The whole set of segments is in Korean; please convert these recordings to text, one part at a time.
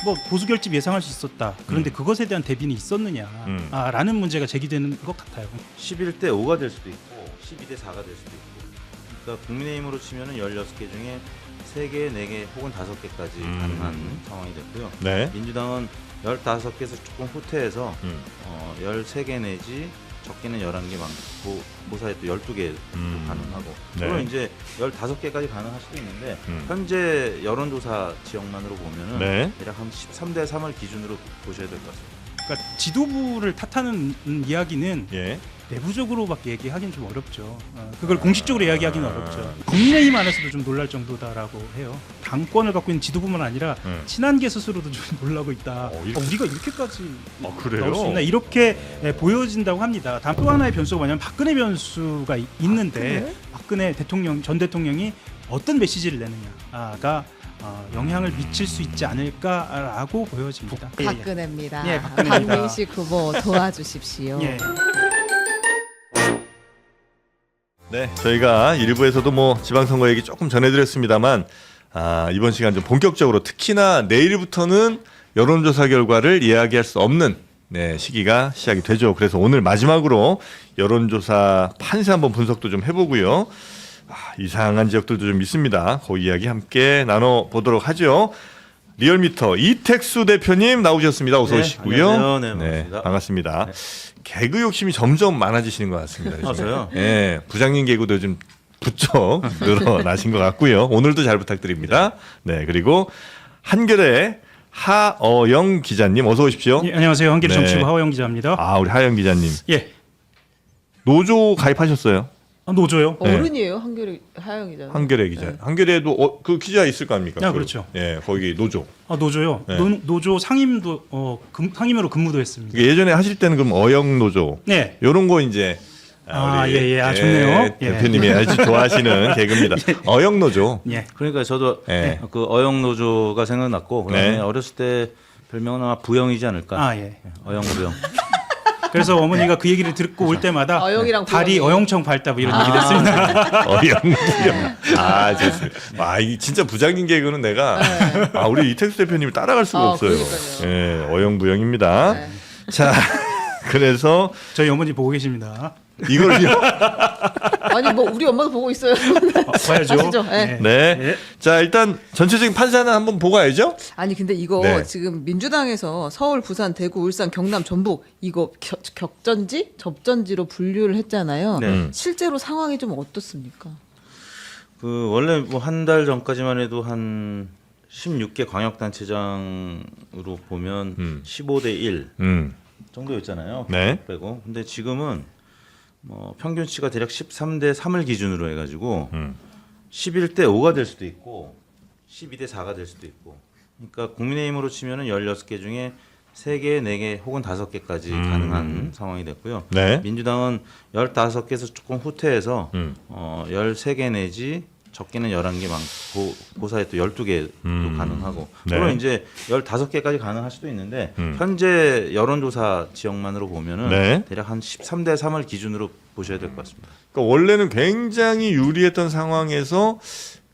뭐 보수 결집 예상할 수 있었다. 그런데 그것에 대한 대비는 있었느냐? 라는 문제가 제기되는 것 같아요. 11대 5가 될 수도 있고 12대 4가 될 수도 있고. 그러니까 국민의힘으로 치면은 16개 중에 3개, 4개 혹은 5개까지 가능한 상황이 됐고요. 네. 민주당은 15개에서 조금 후퇴해서 13개 내지 적게는 11개 많고 고사에 또 12개 가능하고 네. 물론 이제 15개까지 가능할 수도 있는데 현재 여론조사 지역만으로 보면은 네. 대략 한 13대 3을 기준으로 보셔야 될 것 같습니다. 그러니까 지도부를 탓하는 이야기는 예. 내부적으로밖에 얘기하기는 좀 어렵죠. 그걸 공식적으로 이야기하기는 어렵죠. 국민의힘 안에서도 좀 놀랄 정도다라고 해요. 당권을 갖고 있는 지도부만 아니라 친한계 스스로도 좀 놀라고 있다. 우리가 이렇게까지 그래요? 나올 수 있나 이렇게 보여진다고 합니다. 다음 또 하나의 변수가 뭐냐면 박근혜 변수가 있는데 박근혜 대통령 전 대통령이 어떤 메시지를 내느냐가 영향을 미칠 수 있지 않을까라고 보여집니다. 박근혜입니다. 예, 박근혜입니다. 박민식 후보 도와주십시오. 예. 네, 저희가 일부에서도 뭐 지방선거 얘기 조금 전해드렸습니다만 이번 시간 좀 본격적으로 특히나 내일부터는 여론조사 결과를 이야기할 수 없는 시기가 시작이 되죠. 그래서 오늘 마지막으로 여론조사 판세 한번 분석도 좀 해보고요. 이상한 지역들도 좀 있습니다. 그 이야기 함께 나눠보도록 하죠. 리얼미터 이택수 대표님 나오셨습니다. 어서 오시고요. 안녕하세요. 네, 반갑습니다. 반갑습니다. 개그 욕심이 점점 많아지시는 것 같습니다. 저요? 예, 부장님 개그도 좀 부쩍 늘어나신 것 같고요. 오늘도 잘 부탁드립니다. 네, 그리고 한겨레 하어영 기자님 어서 오십시오. 예, 안녕하세요. 한겨레 네. 정치부 하호영 기자입니다. 우리 하영 기자님 예. 노조 가입하셨어요? 노조요? 네. 어른이에요, 한겨레 하영이잖아요. 한겨레 기자. 네. 한겨레도 그 기자 있을 거 아닙니까? 그렇죠. 예, 거기 노조. 노조요. 네. 노조 상임도 상임으로 근무도 했습니다. 예전에 하실 때는 그럼 어영 노조. 네. 요런 거 이제 좋네요. 예. 대표님이 아주 좋아하시는 개그입니다. 어영 노조. 예. 그러니까 저도 예. 그 어영노조가 생각났고 그다음에 네. 어렸을 때 별명은 아마 부영이지 않을까. 예. 어영부영. 그래서 어머니가 그 얘기를 듣고 올 때마다 어영이랑 다리 부영이. 어영청 밟다 뭐 이런 얘기 됐습니다. 어영 부영. 좋습니다. 이 진짜 부장님 개그는 내가 우리 이택수 대표님을 따라갈 수가 없어요. 그러니까요. 예, 어영 부영입니다. 네. 자, 그래서 저희 어머니 보고 계십니다. 이걸 아니 뭐 우리 엄마도 보고 있어요. 봐야죠. 아시죠? 네. 네. 네. 예. 자, 일단 전체적인 판사는 한번 보고 가야죠. 아니 근데 이거 네. 지금 민주당에서 서울, 부산, 대구, 울산, 경남, 전북 이거 격전지, 접전지로 분류를 했잖아요. 네. 실제로 상황이 좀 어떻습니까? 그 원래 뭐 한 달 전까지만 해도 한 16개 광역단체장으로 보면 15대 1 정도였잖아요. 네. 빼고. 근데 지금은 뭐 평균치가 대략 13대 3을 기준으로 해가지고 11대 5가 될 수도 있고 12대 4가 될 수도 있고. 그러니까 국민의힘으로 치면은 16개 중에 3개, 4개 혹은 5개까지 가능한 상황이 됐고요. 네. 민주당은 15개에서 조금 후퇴해서 13개 내지 적게는 11개 많고 고사에 또 12개도 가능하고 네. 물론 이제 15개까지 가능할 수도 있는데 현재 여론조사 지역만으로 보면은 네. 대략 한 13대 3을 기준으로 보셔야 될 것 같습니다. 그러니까 원래는 굉장히 유리했던 상황에서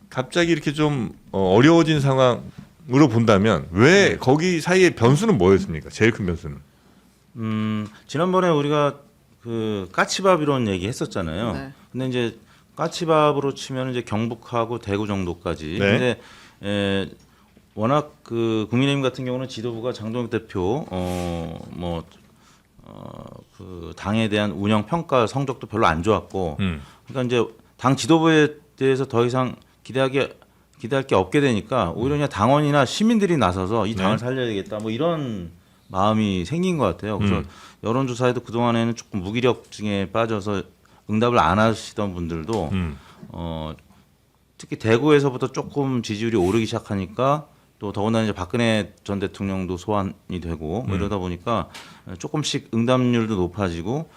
갑자기 이렇게 좀 어려워진 상황으로 본다면 왜 거기 사이에 변수는 뭐였습니까? 제일 큰 변수는. 지난번에 우리가 그 까치밥 이론 얘기했었잖아요. 네. 근데 이제 까치밥으로 치면 이제 경북하고 대구 정도까지. 네. 근데 워낙 그 국민의힘 같은 경우는 지도부가 장동혁 대표 그 당에 대한 운영 평가 성적도 별로 안 좋았고, 그러니까 이제 당 지도부에 대해서 더 이상 기대할 게 없게 되니까 오히려 그냥 당원이나 시민들이 나서서 이 당을 살려야겠다 뭐 이런 마음이 생긴 것 같아요. 그래서 여론조사에도 그 동안에는 조금 무기력증에 빠져서 응답을 안 하시던 분들도 특히 대구에서부터 조금 지지율이 오르기 시작하니까 또 더군다나 이제 박근혜 전 대통령도 소환이 되고 뭐 이러다 보니까 조금씩 응답률도 높아지고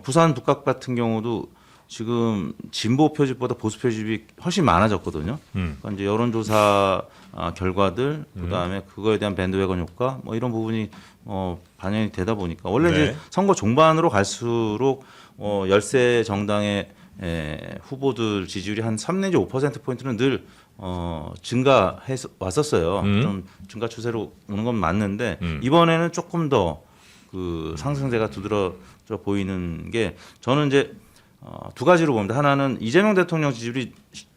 부산 북각 같은 경우도 지금 진보 표집보다 보수 표집이 훨씬 많아졌거든요. 그러니까 이제 여론조사 결과들 그다음에 그거에 대한 밴드웨건 효과 뭐 이런 부분이 반영이 되다 보니까 원래 이제 선거 종반으로 갈수록 열세 정당의 후보들 지지율이 한 3 내지 5% 포인트는 늘 증가해 왔었어요. 좀 증가 추세로 오는 건 맞는데 이번에는 조금 더 그 상승세가 두드러져 보이는 게 저는 이제 두 가지로 봅니다. 하나는 이재명 대통령 지지율이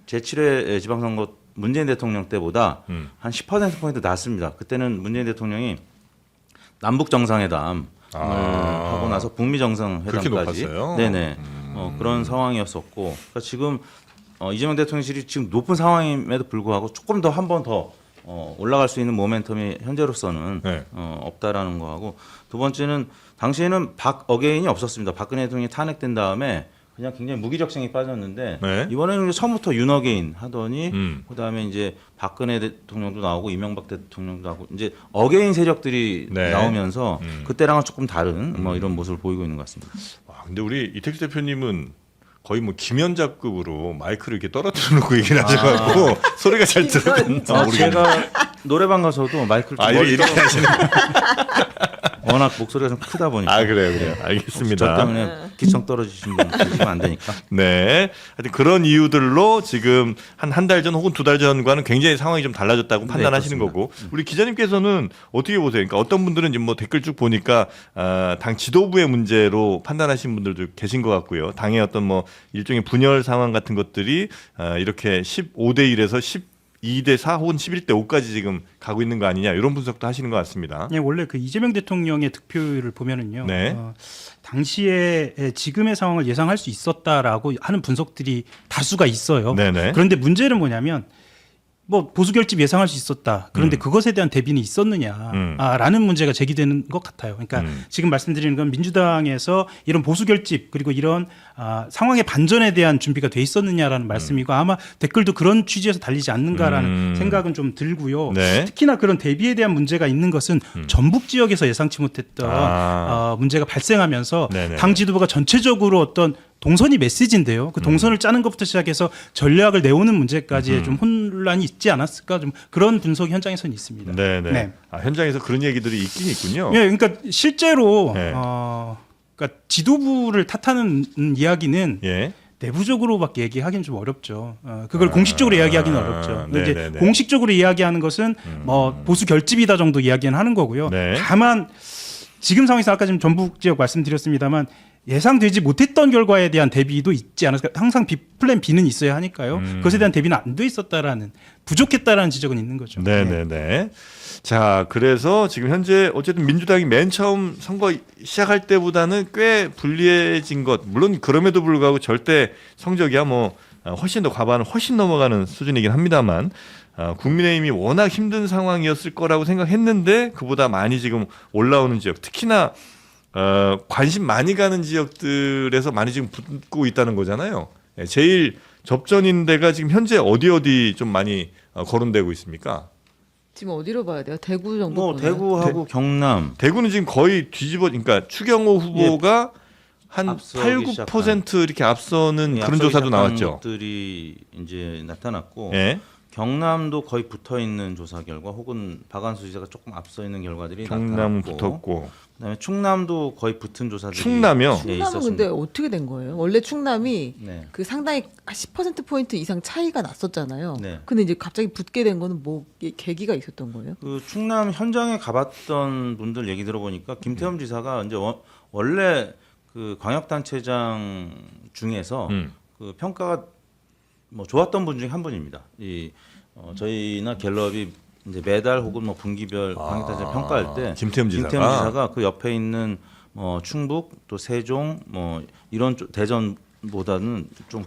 제7회 지방선거 문재인 대통령 때보다 한 10%포인트 낮습니다. 그때는 문재인 대통령이 남북 정상회담을 하고 나서 북미 정상회담까지 높았어요? 네네 그런 상황이었었고 그러니까 지금 이재명 대통령 지지율이 지금 높은 상황임에도 불구하고 조금 더 한 번 더 올라갈 수 있는 모멘텀이 현재로서는 네. 없다라는 거하고 두 번째는 당시에는 어게인이 없었습니다. 박근혜 대통령이 탄핵된 다음에 그냥 굉장히 무기력성이 빠졌는데 네. 이번에는 이제 처음부터 윤어게인 하더니 그다음에 이제 박근혜 대통령도 나오고 이명박 대통령도 나오고 이제 어게인 세력들이 네. 나오면서 그때랑은 조금 다른 뭐 이런 모습을 보이고 있는 것 같습니다. 와, 근데 우리 이택수 대표님은 거의 뭐 김연작급으로 마이크를 이렇게 떨어뜨려 놓고 얘기를 하셔가지고 소리가 잘 들어간다. 제가 노래방 가서도 마이크를 좀 멀리 이렇게 하시는. 워낙 목소리가 좀 크다 보니까 그래요. 알겠습니다. 저 때문에 기청 떨어지신 분 계시면 안 되니까. 네. 하여튼 그런 이유들로 지금 한 달 전 혹은 두 달 전과는 굉장히 상황이 좀 달라졌다고 판단하시는 그렇습니다. 거고 우리 기자님께서는 어떻게 보세요? 그러니까 어떤 분들은 지금 뭐 댓글 쭉 보니까 당 지도부의 문제로 판단하시는 분들도 계신 것 같고요. 당의 어떤 뭐 일종의 분열 상황 같은 것들이 이렇게 15대 1에서 12대 4 혹은 11대 5까지 지금 가고 있는 거 아니냐 이런 분석도 하시는 것 같습니다. 예, 원래 그 이재명 대통령의 득표율을 보면은요. 네. 당시에 지금의 상황을 예상할 수 있었다라고 하는 분석들이 다수가 있어요. 네네. 그런데 문제는 뭐냐면 뭐 보수 결집 예상할 수 있었다. 그런데 그것에 대한 대비는 있었느냐라는 문제가 제기되는 것 같아요. 그러니까 지금 말씀드리는 건 민주당에서 이런 보수 결집 그리고 이런 상황의 반전에 대한 준비가 돼 있었느냐라는 말씀이고 아마 댓글도 그런 취지에서 달리지 않는가라는 생각은 좀 들고요. 네. 특히나 그런 대비에 대한 문제가 있는 것은 전북 지역에서 예상치 못했던 문제가 발생하면서 네네. 당 지도부가 전체적으로 어떤 동선이 메시지인데요. 그 동선을 짜는 것부터 시작해서 전략을 내오는 문제까지의 좀 혼란이 있지 않았을까 좀 그런 분석이 현장에서는 있습니다. 네네. 네. 현장에서 그런 얘기들이 있긴 있군요. 예, 그러니까 실제로 네. 그러니까 지도부를 탓하는 이야기는 예. 내부적으로밖에 얘기하기는 좀 어렵죠. 그걸 공식적으로 이야기하기는 어렵죠. 이제 네네네. 공식적으로 이야기하는 것은 뭐 보수 결집이다 정도 이야기는 하는 거고요. 네. 다만 지금 상황에서 아까 지금 전북 지역 말씀드렸습니다만 예상되지 못했던 결과에 대한 대비도 있지 않았을까. 항상 플랜 B는 있어야 하니까요. 그것에 대한 대비는 안 돼 있었다라는 부족했다라는 지적은 있는 거죠. 네네네. 자, 그래서 지금 현재 어쨌든 민주당이 맨 처음 선거 시작할 때보다는 꽤 불리해진 것. 물론 그럼에도 불구하고 절대 성적이야 뭐 훨씬 더 과반을 훨씬 넘어가는 수준이긴 합니다만 국민의힘이 워낙 힘든 상황이었을 거라고 생각했는데 그보다 많이 지금 올라오는 지역, 특히나 관심 많이 가는 지역들에서 많이 지금 붙고 있다는 거잖아요. 제일 접전인 데가 지금 현재 어디 좀 많이 거론되고 있습니까? 지금 어디로 봐야 돼요? 대구 정도 뭐 보나요? 대구하고 경남 대구는 지금 거의 그러니까 추경호 후보가 한 앞서기 8, 9% 이렇게 앞서는 그런 조사도 나왔죠. 것들이 이제 나타났고 예. 경남도 거의 붙어 있는 조사 결과 혹은 박한수 지사가 조금 앞서 있는 결과들이 경남은 나타났고 붙었고 그다음에 충남도 거의 붙은 조사들이 충남이요? 예, 충남은 있었습니다. 근데 어떻게 된 거예요? 원래 충남이 네. 그 상당히 10%포인트 이상 차이가 났었잖아요. 네. 근데 이제 갑자기 붙게 된 거는 뭐 계기가 있었던 거예요? 그 충남 현장에 가봤던 분들 얘기 들어보니까 김태흠 지사가 이제 원래 그 광역단체장 중에서 그 평가가 뭐 좋았던 분 중에 한 분입니다. 저희나 갤럽이 이제 매달 혹은 뭐 분기별 광역단체장 평가할 때 김태흠 지사가 그 옆에 있는 충북 또 세종 뭐 이런 대전보다는 좀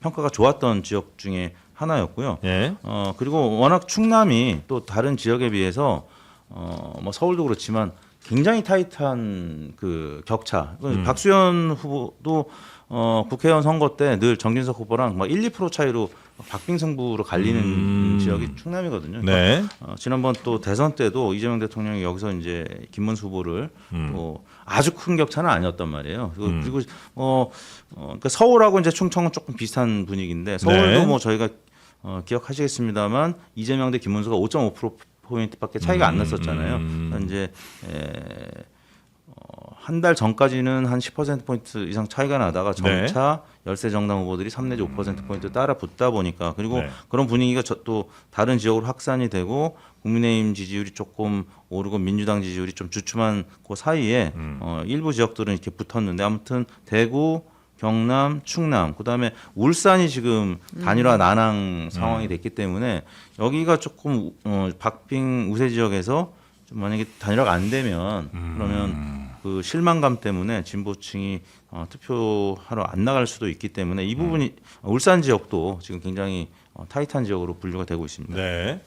평가가 좋았던 지역 중에 하나였고요. 예. 그리고 워낙 충남이 또 다른 지역에 비해서 뭐 서울도 그렇지만 굉장히 타이트한 그 격차. 박수현 후보도 국회의원 선거 때 늘 정진석 후보랑 막 1, 2% 차이로 박빙승부로 갈리는 지역이 충남이거든요. 네. 지난번 또 대선 때도 이재명 대통령이 여기서 이제 김문수 후보를 뭐 아주 큰 격차는 아니었단 말이에요. 그리고 그러니까 서울하고 이제 충청은 조금 비슷한 분위기인데 서울도 네. 뭐 저희가 기억하시겠습니다만 이재명 대 김문수가 5.5%포인트밖에 차이가 안 났었잖아요. 그러니까 이제 한 달 전까지는 한 10%포인트 이상 차이가 나다가 점차 열세 정당 후보들이 3 내지 5%포인트 따라 붙다 보니까 그리고 네. 그런 분위기가 또 다른 지역으로 확산이 되고 국민의힘 지지율이 조금 오르고 민주당 지지율이 좀 주춤한 그 사이에 일부 지역들은 이렇게 붙었는데 아무튼 대구, 경남, 충남, 그다음에 울산이 지금 단일화 난항 상황이 됐기 때문에 여기가 조금 박빙 우세 지역에서 좀 만약에 단일화가 안 되면 그러면 그 실망감 때문에 진보층이 투표하러 안 나갈 수도 있기 때문에 이 부분이 울산 지역도 지금 굉장히 타이트한 지역으로 분류가 되고 있습니다. 네.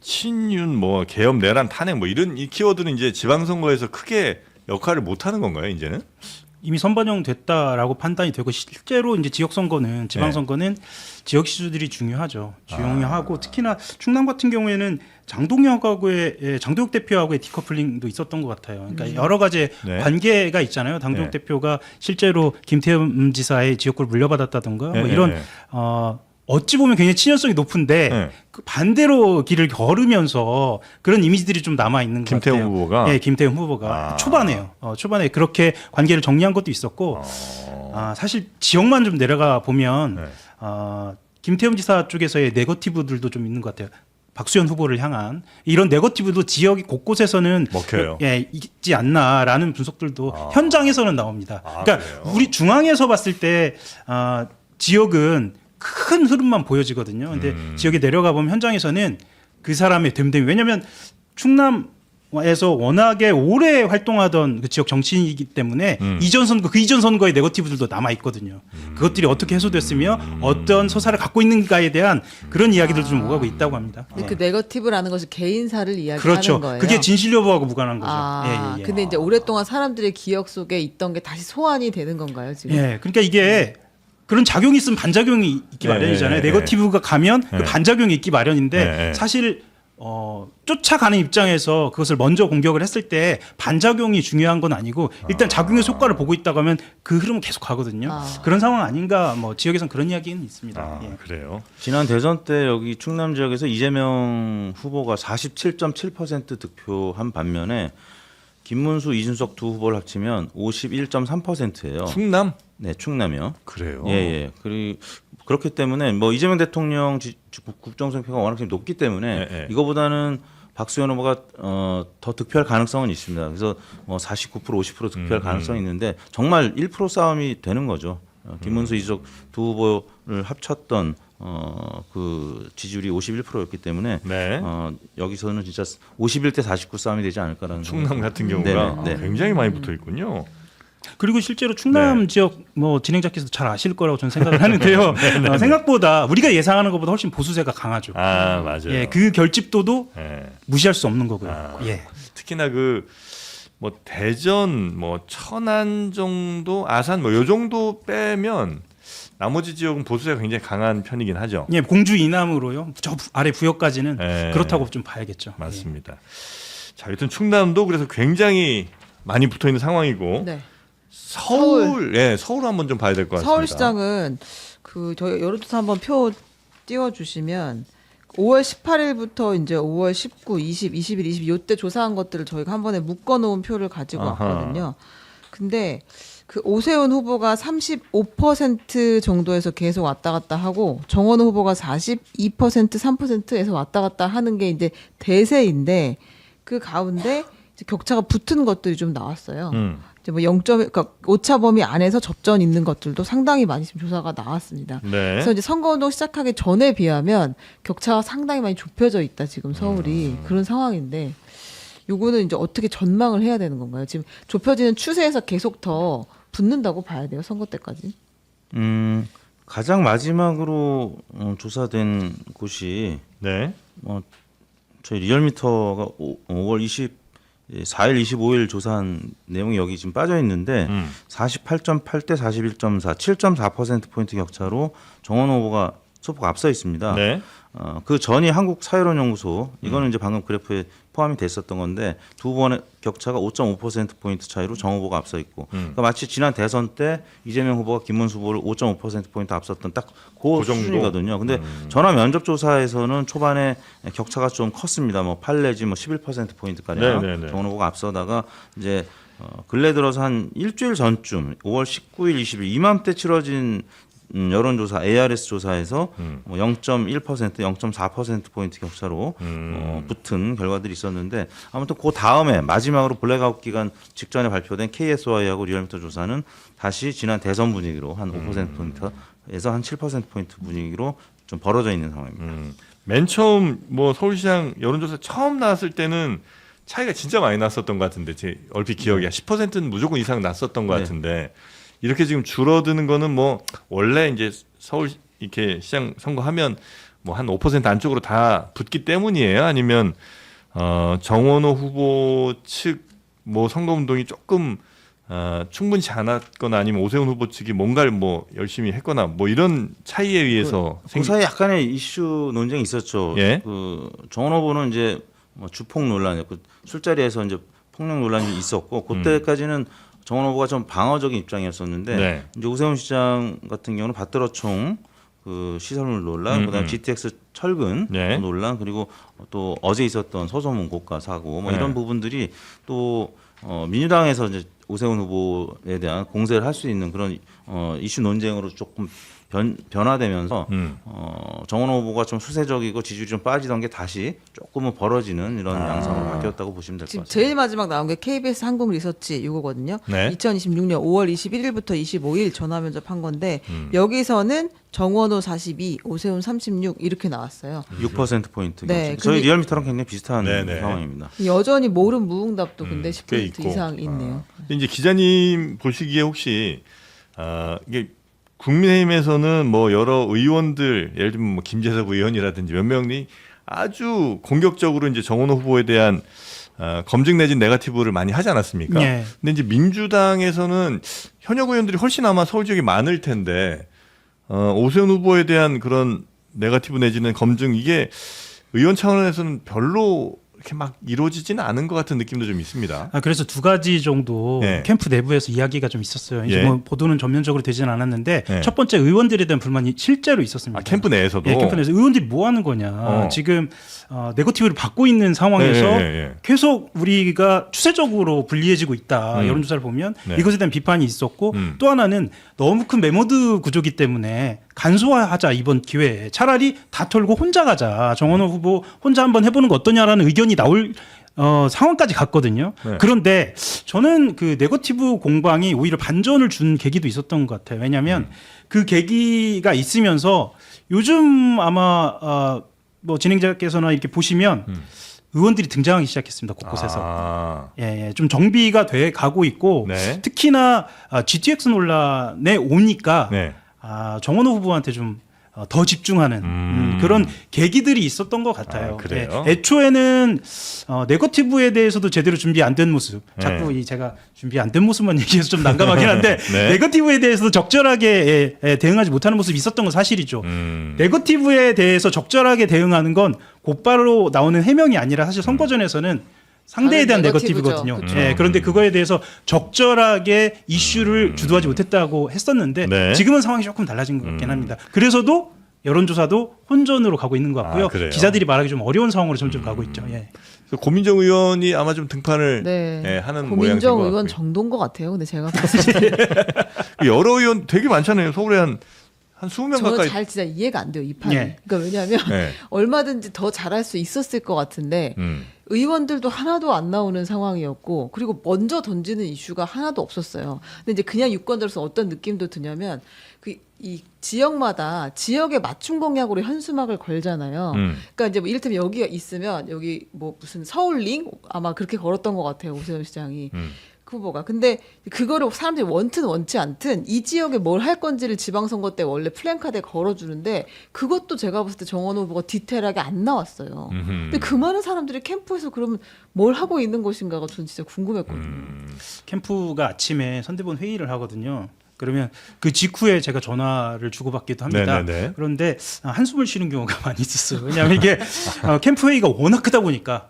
친윤 뭐 계엄 내란 탄핵 뭐 이런 이 키워드는 이제 지방선거에서 크게 역할을 못 하는 건가요, 이제는? 이미 선반영됐다라고 판단이 되고 실제로 이제 지역 선거는 지방 선거는 지역 시주들이 중요하죠. 중요하고 특히나 충남 같은 경우에는 장동혁 대표하고의 디커플링도 있었던 것 같아요. 그러니까 여러 가지 네. 관계가 있잖아요. 장동혁 대표가 실제로 김태흠 지사의 지역구를 물려받았다던가 뭐 이런 어찌 보면 굉장히 친연성이 높은데 그 반대로 길을 걸으면서 그런 이미지들이 좀 남아 있는 것 김태흠 같아요. 후보가? 네, 김태흠 후보가 초반에요. 초반에 그렇게 관계를 정리한 것도 있었고 사실 지역만 좀 내려가 보면 김태흠 지사 쪽에서의 네거티브들도 좀 있는 것 같아요. 박수현 후보를 향한 이런 네거티브도 지역 곳곳에서는 먹혀요. 있지 않나라는 분석들도 현장에서는 나옵니다. 그러니까 그래요? 우리 중앙에서 봤을 때 지역은 큰 흐름만 보여지거든요. 근데 지역에 내려가 보면 현장에서는 그 사람의 됨됨이 왜냐하면 충남에서 워낙에 오래 활동하던 그 지역 정치인이기 때문에 이전 선거 그 이전 선거의 네거티브들도 남아 있거든요. 그것들이 어떻게 해소됐으며 어떤 서사를 갖고 있는가에 대한 그런 이야기들도 좀 오가고 있다고 합니다. 근데 그 네거티브라는 것이 개인사를 이야기하는 그렇죠. 거예요. 그게 진실 여부하고 무관한 거죠. 예. 근데 이제 오랫동안 사람들의 기억 속에 있던 게 다시 소환이 되는 건가요, 지금? 예, 그러니까 이게 그런 작용이 있으면 반작용이 있기 마련이잖아요. 네거티브가 가면 그 반작용이 있기 마련인데 사실 쫓아가는 입장에서 그것을 먼저 공격을 했을 때 반작용이 중요한 건 아니고 일단 작용의 효과를 보고 있다고 하면 그 흐름은 계속 가거든요. 그런 상황 아닌가 뭐 지역에선 그런 이야기는 있습니다. 예. 그래요. 지난 대선 때 여기 충남 지역에서 이재명 후보가 47.7% 득표한 반면에 김문수, 이준석 두 후보를 합치면 51.3%예요. 충남? 네, 충남이요. 그래요. 예. 그렇기 때문에 뭐 이재명 대통령 국정수행표가 워낙 좀 높기 때문에 이거보다는 박수현 후보가 더 득표할 가능성은 있습니다. 그래서 뭐 49% 50% 득표할 가능성이 있는데 정말 1% 싸움이 되는 거죠. 김문수, 이준석 두 후보를 합쳤던 그 지지율이 51%였기 때문에 여기서는 진짜 51대 49 싸움이 되지 않을까라는 충남 같은 경우가 네. 굉장히 많이 붙어 있군요. 그리고 실제로 충남 지역 뭐 진행자께서 잘 아실 거라고 저는 생각을 하는데요. 생각보다 우리가 예상하는 것보다 훨씬 보수세가 강하죠. 맞아요. 예, 그 결집도도 무시할 수 없는 거고요. 예. 특히나 그 뭐 대전, 뭐 천안 정도, 아산 뭐 요 정도 빼면 나머지 지역은 보수세가 굉장히 강한 편이긴 하죠. 예, 공주 이남으로요. 저 아래 부여까지는 그렇다고 좀 봐야겠죠. 맞습니다. 자, 여튼 충남도 그래서 굉장히 많이 붙어 있는 상황이고 네. 서울 한번 좀 봐야 될 것 같습니다. 서울시장은 그 저희 여론조사 한번 표 띄워주시면 5월 18일부터 이제 5월 19, 20, 21, 22 요때 조사한 것들을 저희가 한 번에 묶어놓은 표를 가지고 왔거든요. 근데 그 오세훈 후보가 35% 정도에서 계속 왔다 갔다 하고 정원호 후보가 42%, 3%에서 왔다 갔다 하는 게 이제 대세인데 그 가운데 이제 격차가 붙은 것들이 좀 나왔어요. 이제 뭐 0점, 그러니까 오차 범위 안에서 접전 있는 것들도 상당히 많이 지금 조사가 나왔습니다. 그래서 이제 선거운동 시작하기 전에 비하면 격차가 상당히 많이 좁혀져 있다 지금 서울이 그런 상황인데 요거는 이제 어떻게 전망을 해야 되는 건가요? 지금 좁혀지는 추세에서 계속 더 붙는다고 봐야 돼요 선거 때까지. 가장 마지막으로 조사된 곳이 저희 리얼미터가 5월 24일, 25일 조사한 내용이 여기 지금 빠져 있는데 48.8대 41.4, 7.4%포인트 격차로 정원 후보가 소폭 앞서 있습니다. 그 전이 한국사회론연구소 이거는 이제 방금 그래프에 포함이 됐었던 건데 두 번의 격차가 5.5% 포인트 차이로 정 후보가 앞서 있고 그러니까 마치 지난 대선 때 이재명 후보가 김문수 후보를 5.5% 포인트 앞섰던 딱 그 그 정도? 수준이거든요. 근데 전화 면접 조사에서는 초반에 격차가 좀 컸습니다. 뭐 8 내지 뭐 11% 포인트까지 정 후보가 앞서다가 이제 근래 들어서 한 일주일 전쯤 5월 19일, 20일 이맘때 치러진 여론조사 ARS 조사에서 뭐 0.1%, 0.4% 포인트 격차로 붙은 결과들이 있었는데 아무튼 그 다음에 마지막으로 블랙아웃 기간 직전에 발표된 KSY하고 리얼미터 조사는 다시 지난 대선 분위기로 한 5% 포인트에서 한 7% 포인트 분위기로 좀 벌어져 있는 상황입니다. 맨 처음 뭐 서울시장 여론조사 처음 나왔을 때는 차이가 진짜 많이 났었던 것 같은데 제 얼핏 기억이 10%는 무조건 이상 났었던 것 같은데 이렇게 지금 줄어드는 거는 뭐 원래 이제 서울 이렇게 시장 선거하면 뭐 한 5% 안쪽으로 다 붙기 때문이에요? 아니면 정원호 후보 측 뭐 선거 운동이 조금 충분치 않았거나 아니면 오세훈 후보 측이 뭔가를 뭐 열심히 했거나 뭐 이런 차이에 의해서 그 사이에 약간의 이슈 논쟁이 있었죠. 예? 그 정원 후보는 이제 뭐 주폭 논란, 그 술자리에서 이제 폭력 논란이 있었고 그때까지는 정원 후보가 좀 방어적인 입장이었었는데 이제 오세훈 시장 같은 경우는 밭들어총 그 시설물 논란, 그다음에 GTX 철근 논란, 그리고 또 어제 있었던 서소문 고가 사고 뭐 이런 부분들이 또 민주당에서 이제 오세훈 후보에 대한 공세를 할 수 있는 그런 이슈 논쟁으로 조금 변화되면서 정원호 후보가 좀 수세적이고 지지율이 좀 빠지던 게 다시 조금은 벌어지는 이런 양상으로 바뀌었다고 보시면 될 것 지금 같습니다. 제일 마지막 나온 게 KBS 한국 리서치 이거거든요. 네. 2026년 5월 21일부터 25일 전화 면접한 건데 여기서는 정원호 42, 오세훈 36 이렇게 나왔어요. 6% 포인트. 네, 저희 근데- 리얼미터랑 굉장히 비슷한 네네. 상황입니다. 여전히 모름 무응답도 근데 꽤 10% 있고. 이상 있네요. 근데 이제 기자님 보시기에 혹시 이게 국민의힘에서는 뭐 여러 의원들 예를 들면 뭐 김재석 의원이라든지 몇 명이 아주 공격적으로 이제 정원호 후보에 대한 검증 내진 네거티브를 많이 하지 않았습니까? 예. 근데 이제 민주당에서는 현역 의원들이 훨씬 아마 서울 지역에 많을 텐데 오세훈 후보에 대한 그런 네거티브 내지는 검증 이게 의원 차원에서는 별로 이렇게 막 이루어지지는 않은 것 같은 느낌도 좀 있습니다. 그래서 두 가지 정도 예. 캠프 내부에서 이야기가 좀 있었어요. 이제 예. 뭐 보도는 전면적으로 되지는 않았는데 예. 첫 번째 의원들에 대한 불만이 실제로 있었습니다. 캠프 내에서도 예, 캠프 내에서 의원들이 뭐 하는 거냐. 지금 네거티브를 받고 있는 상황에서 예. 계속 우리가 추세적으로 불리해지고 있다. 여론조사를 보면 네. 이것에 대한 비판이 있었고 또 하나는 너무 큰 메모드 구조기 때문에 간소화하자 이번 기회에 차라리 다 털고 혼자 가자. 정원호 후보 혼자 한번 해보는 거 어떠냐라는 의견이 나올 상황까지 갔거든요. 네. 그런데 저는 그 네거티브 공방이 오히려 반전을 준 계기도 있었던 것 같아요. 왜냐하면 그 계기가 있으면서 요즘 아마 뭐 진행자께서나 이렇게 보시면 의원들이 등장하기 시작했습니다. 곳곳에서. 예, 좀 정비가 돼 가고 있고 네. 특히나 GTX 논란에 오니까 네. 정원호 후보한테 좀 더 집중하는 그런 계기들이 있었던 것 같아요. 그래요? 예, 애초에는 네거티브에 대해서도 제대로 준비 안 된 모습, 자꾸 네. 이 제가 준비 안 된 모습만 얘기해서 좀 난감하긴 한데 네. 네거티브에 대해서도 적절하게 대응하지 못하는 모습이 있었던 건 사실이죠. 네거티브에 대해서 적절하게 대응하는 건 곧바로 나오는 해명이 아니라 사실 선거전에서는 상대에 대한 다른 네거티브죠. 네거티브거든요. 그쵸. 예, 그런데 그거에 대해서 적절하게 이슈를 주도하지 못했다고 했었는데 네. 지금은 상황이 조금 달라진 것 같긴 합니다. 그래서도 여론조사도 혼전으로 가고 있는 것 같고요. 그래요? 기자들이 말하기 좀 어려운 상황으로 점점 가고 있죠. 예. 그래서 고민정 의원이 아마 좀 등판을 네. 하는 모양인 고민정 것 의원 같고요. 정도인 것 같아요. 근데 제가 봤을 때 여러 의원 되게 많잖아요. 서울에 한 20명 저는 가까이. 잘 진짜 이해가 안 돼요. 이 판이. 예. 그러니까 왜냐하면 네. 얼마든지 더 잘할 수 있었을 것 같은데 의원들도 하나도 안 나오는 상황이었고 그리고 먼저 던지는 이슈가 하나도 없었어요. 근데 이제 그냥 유권자로서 어떤 느낌도 드냐면 이 지역마다 지역의 맞춤 공약으로 현수막을 걸잖아요. 그러니까 이제 뭐 이를테면 여기가 있으면 여기 뭐 무슨 서울링 아마 그렇게 걸었던 것 같아요. 오세훈 시장이. 그 후보가. 근데 그거를 사람들이 원튼 원치 않든 이 지역에 뭘 할 건지를 지방선거 때 원래 플랜카드에 걸어주는데 그것도 제가 봤을 때 정원 후보가 디테일하게 안 나왔어요. 근데 그 많은 사람들이 캠프에서 그러면 뭘 하고 있는 것인가가 전 진짜 궁금했거든요. 캠프가 아침에 선대본 회의를 하거든요. 그러면 그 직후에 제가 전화를 주고받기도 합니다. 네네네. 그런데 한숨을 쉬는 경우가 많이 있었어요. 왜냐하면 이게 캠프 회의가 워낙 크다 보니까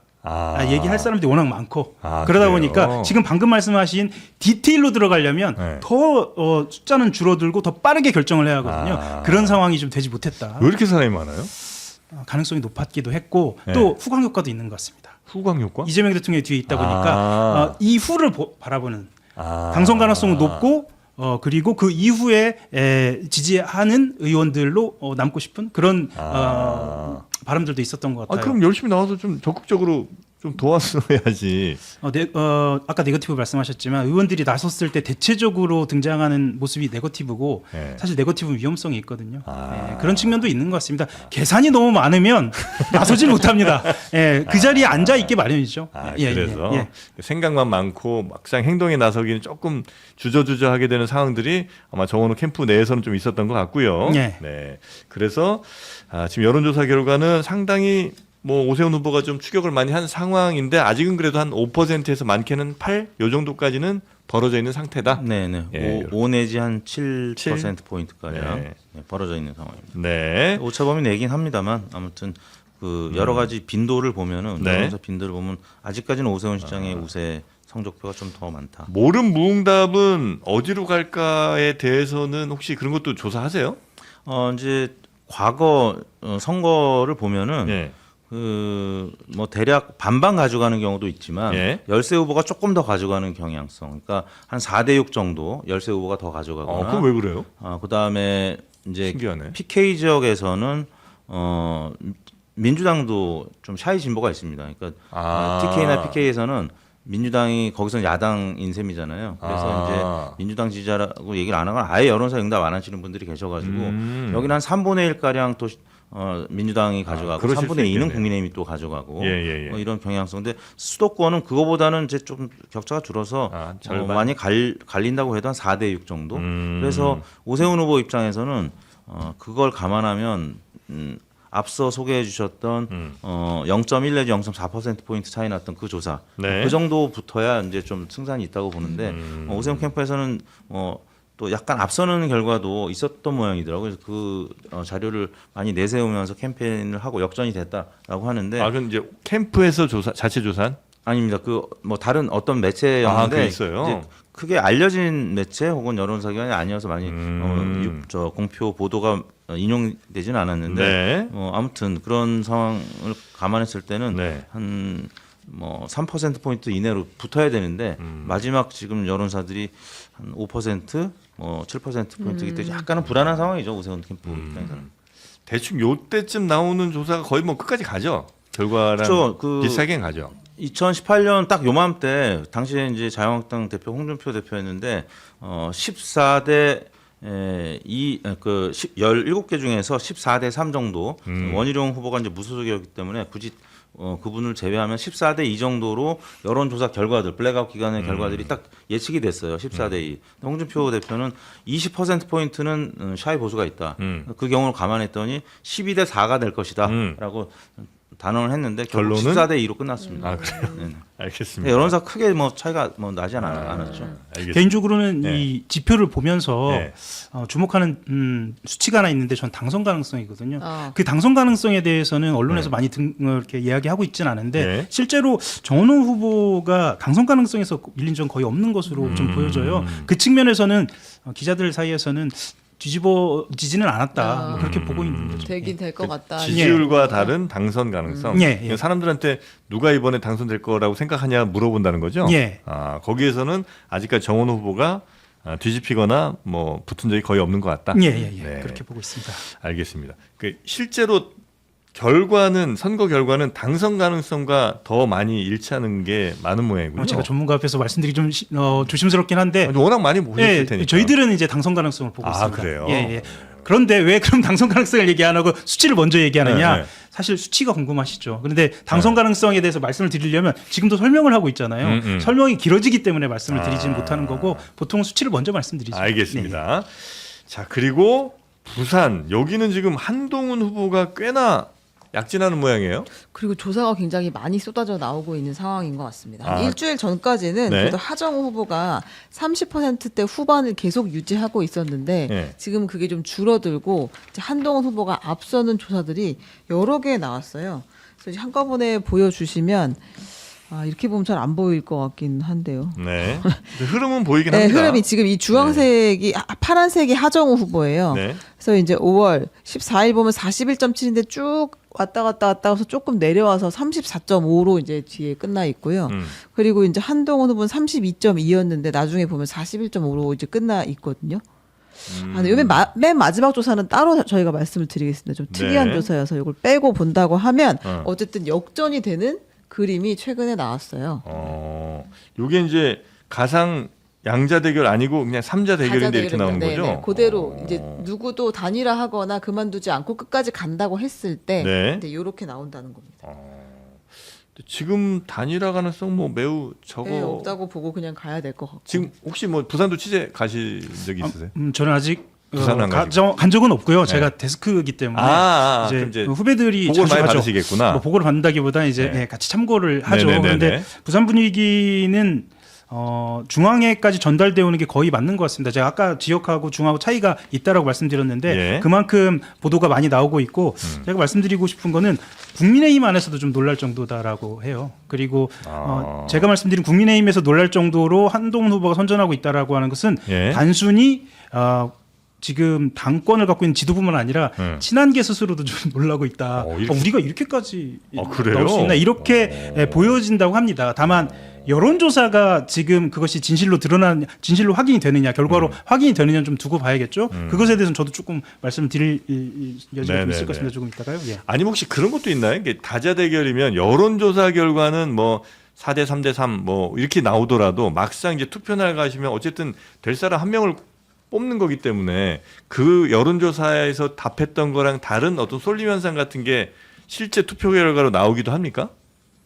얘기할 사람들이 워낙 많고 그러다 그래요? 보니까 지금 방금 말씀하신 디테일로 들어가려면 네. 더 숫자는 줄어들고 더 빠르게 결정을 해야 하거든요. 그런 상황이 좀 되지 못했다. 왜 이렇게 사람이 많아요? 가능성이 높았기도 했고 네. 또 후광 효과도 있는 것 같습니다. 후광 효과? 이재명 대통령이 뒤에 있다 보니까 이후를 바라보는 당선 가능성은 높고 그리고 그 이후에 지지하는 의원들로 남고 싶은 그런 바람들도 있었던 것 같아요. 그럼 열심히 나와서 좀 적극적으로 좀 도왔어야지. 아까 네거티브 말씀하셨지만 의원들이 나섰을 때 대체적으로 등장하는 모습이 네거티브고 네. 사실 네거티브는 위험성이 있거든요. 그런 측면도 있는 것 같습니다. 계산이 너무 많으면 나서질 못합니다. 그 자리에 앉아 있기 마련이죠. 그래서 생각만 많고 막상 행동에 나서기는 조금 주저주저하게 되는 상황들이 아마 정원호 캠프 내에서는 좀 있었던 것 같고요. 네. 그래서 지금 여론조사 결과는 상당히 뭐 오세훈 후보가 좀 추격을 많이 한 상황인데 아직은 그래도 한 5%에서 많게는 8 요 정도까지는 벌어져 있는 상태다. 네네. 예, 5 내지 한 7% 포인트까지 벌어져 있는 상황입니다. 네. 오차범위 내긴 합니다만 아무튼 그 여러 가지 빈도를 보면은 여론조사 빈도를 보면 아직까지는 오세훈 시장의 우세 성적표가 좀 더 많다. 모름 무응답은 어디로 갈까에 대해서는 혹시 그런 것도 조사하세요? 이제 과거 선거를 보면은 예. 뭐 대략 반반 가져가는 경우도 있지만 열세 후보가 조금 더 가져가는 경향성. 그러니까 한 4대 6 정도 열세 후보가 더 가져가거나. 그럼 왜 그래요? 그다음에 이제 신기하네. PK 지역에서는 민주당도 좀 샤이 진보가 있습니다. 그러니까 TK나 PK에서는 민주당이 거기서 야당인 셈이잖아요. 그래서 이제 민주당 지지자라고 얘기를 안 하거나 아예 여론조사 응답 안 하시는 분들이 계셔가지고 여기는 한 3분의 1 가량 또 민주당이 가져가고 3분의 2는 국민의힘이 또 가져가고 이런 경향성. 근데 수도권은 그거보다는 이제 좀 격차가 줄어서 많이 갈린다고 해도 한 4대 6 정도. 그래서 오세훈 후보 입장에서는 그걸 감안하면 앞서 소개해 주셨던 0.1 내지 0.4% 포인트 차이 났던 그 조사 그 정도 붙어야 이제 좀 승산이 있다고 보는데 오세훈 캠프에서는 또 약간 앞서는 결과도 있었던 모양이더라고요. 그래서 그 자료를 많이 내세우면서 캠페인을 하고 역전이 됐다라고 하는데. 그럼 이제 캠프에서 자체 조사한? 아닙니다. 뭐 다른 어떤 매체였는데 있어요. 이제 크게 알려진 매체 혹은 여론조사기관이 아니어서 많이 공표 보도가 인용되지는 않았는데 아무튼 그런 상황을 감안했을 때는 한 뭐 3% 포인트 이내로 붙어야 되는데 마지막 지금 여론사들이 한 5%, 뭐 7% 포인트이기 때문에 약간은 불안한 상황이죠 오세훈 캠프 입장에서는. 대충 요때쯤 나오는 조사가 거의 뭐 끝까지 가죠. 결과랑 그렇죠. 비슷하게 가죠. 2018년 딱 요맘때 당시에 이제 자유한국당 대표 홍준표 대표였는데 14대 17개 중에서 14대 3 정도 원희룡 후보가 이제 무소속이었기 때문에 굳이 그분을 제외하면 14대 2 정도로 여론조사 결과들 블랙아웃 기간의 결과들이 딱 예측이 됐어요. 14대 2. 홍준표 대표는 20% 포인트는 샤이 보수가 있다. 그 경우를 감안했더니 12대 4가 될 것이다라고 단언을 했는데 결국 결론은 14대 2로 끝났습니다. 그래요? 네네. 알겠습니다. 여론사 크게 뭐 차이가 뭐 나지 않았죠. 알겠습니다. 개인적으로는 이 지표를 보면서 주목하는 수치가 하나 있는데 전 당선 가능성이거든요. 그 당선 가능성에 대해서는 언론에서 많이 이렇게 이야기하고 있지는 않은데 실제로 정원호 후보가 당선 가능성에서 밀린 점 거의 없는 것으로 좀 보여져요. 그 측면에서는 기자들 사이에서는 뒤집어지지는 않았다. 뭐 그렇게 보고 있는 거죠. 되긴 될 것 같다. 지지율과 다른 당선 가능성. 예. 사람들한테 누가 이번에 당선될 거라고 생각하냐 물어본다는 거죠. 거기에서는 아직까지 정원호 후보가 뒤집히거나 뭐 붙은 적이 거의 없는 것 같다. 네. 그렇게 보고 있습니다. 알겠습니다. 실제로 선거 결과는 당선 가능성과 더 많이 일치하는 게 많은 모양이군요. 제가 전문가 앞에서 말씀드리기 좀 조심스럽긴 한데 워낙 많이 보셨을 테니까. 저희들은 이제 당선 가능성을 보고 있습니다. 그래요? 그런데 왜 그럼 당선 가능성을 얘기 안 하고 수치를 먼저 얘기하느냐? 사실 수치가 궁금하시죠. 그런데 당선 가능성에 대해서 말씀을 드리려면 지금도 설명을 하고 있잖아요. 설명이 길어지기 때문에 말씀을 드리지는 못하는 거고 보통 수치를 먼저 말씀드리죠. 알겠습니다. 자, 그리고 부산 여기는 지금 한동훈 후보가 꽤나 약진하는 모양이에요. 그리고 조사가 굉장히 많이 쏟아져 나오고 있는 상황인 것 같습니다. 한 아. 일주일 전까지는 네. 그래도 하정우 후보가 30%대 후반을 계속 유지하고 있었는데 네. 지금 그게 좀 줄어들고 이제 한동훈 후보가 앞서는 조사들이 여러 개 나왔어요. 그래서 한꺼번에 보여주시면 이렇게 보면 잘 안 보일 것 같긴 한데요. 네. 근데 흐름은 보이긴 네, 합니다. 흐름이 지금 이 주황색이 파란색이 하정우 후보예요. 네. 그래서 이제 5월 14일 보면 41.7인데 쭉 왔다 갔다 해서 조금 내려와서 34.5로 이제 뒤에 끝나 있고요. 그리고 이제 한동훈 후보는 32.2였는데 나중에 보면 41.5로 이제 끝나 있거든요. 근데 맨 마지막 조사는 따로 저희가 말씀을 드리겠습니다. 좀 특이한 네. 조사여서 이걸 빼고 본다고 하면 어. 어쨌든 역전이 되는 그림이 최근에 나왔어요. 요게 이제 가상 양자 대결 아니고 그냥 삼자 대결인데 이렇게 나오는 네, 거죠? 네. 그대로 이제 누구도 단일화하거나 그만두지 않고 끝까지 간다고 했을 때 네. 이렇게 나온다는 겁니다. 지금 단일화 가능성 뭐 매우 적어. 네, 없다고 보고 그냥 가야 될 것 같고. 지금 혹시 뭐 부산도 취재 가실 적이 있으세요? 저는 아직 부산 안 가시고. 간 적은 없고요. 네. 제가 데스크이기 때문에 그럼 이제 이제 후배들이 보고를 자주 많이 하죠. 받으시겠구나. 뭐 보고를 받는다기보다 이제 네. 같이 참고를 하죠. 네네네네. 그런데 부산 분위기는 중앙에까지 전달되어 오는 게 거의 맞는 것 같습니다. 제가 아까 지역하고 중하고 차이가 있다라고 말씀드렸는데 예. 그만큼 보도가 많이 나오고 있고 제가 말씀드리고 싶은 거는 국민의힘 안에서도 좀 놀랄 정도다라고 해요. 그리고 제가 말씀드린 국민의힘에서 놀랄 정도로 한동훈 후보가 선전하고 있다라고 하는 것은 예. 단순히 지금 당권을 갖고 있는 지도부만 아니라 친한계 스스로도 좀 놀라고 있다. 우리가 이렇게까지 그래요? 나올 수 있나 이렇게 보여진다고 합니다. 다만 여론조사가 지금 그것이 진실로 확인이 되느냐, 결과로 확인이 되느냐는 좀 두고 봐야겠죠. 그것에 대해서는 저도 조금 말씀드릴 여지가 좀 있을 것 같습니다. 조금 이따가요. 예. 아니면 혹시 그런 것도 있나요? 이게 다자 대결이면 여론조사 결과는 뭐 4대 3대 3 뭐 이렇게 나오더라도 막상 이제 투표 날 가시면 어쨌든 될 사람 한 명을 뽑는 거기 때문에 그 여론조사에서 답했던 거랑 다른 어떤 쏠림 현상 같은 게 실제 투표 결과로 나오기도 합니까?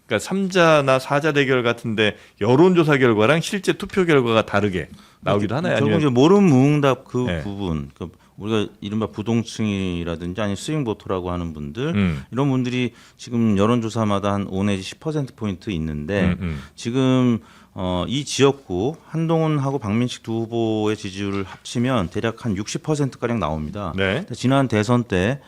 그러니까 3자나 4자 대결 같은데 여론조사 결과랑 실제 투표 결과가 다르게 나오기도 하나요? 결국 아니면 이제 모름무응답 그 네. 부분, 우리가 이른바 부동층이라든지 아니면 스윙보터라고 하는 분들 이런 분들이 지금 여론조사마다 한 5 내지 10% 포인트 있는데 지금 이 지역구 한동훈하고 박민식 두 후보의 지지율을 합치면 대략 한 60%가량 나옵니다. 네. 지난 대선 때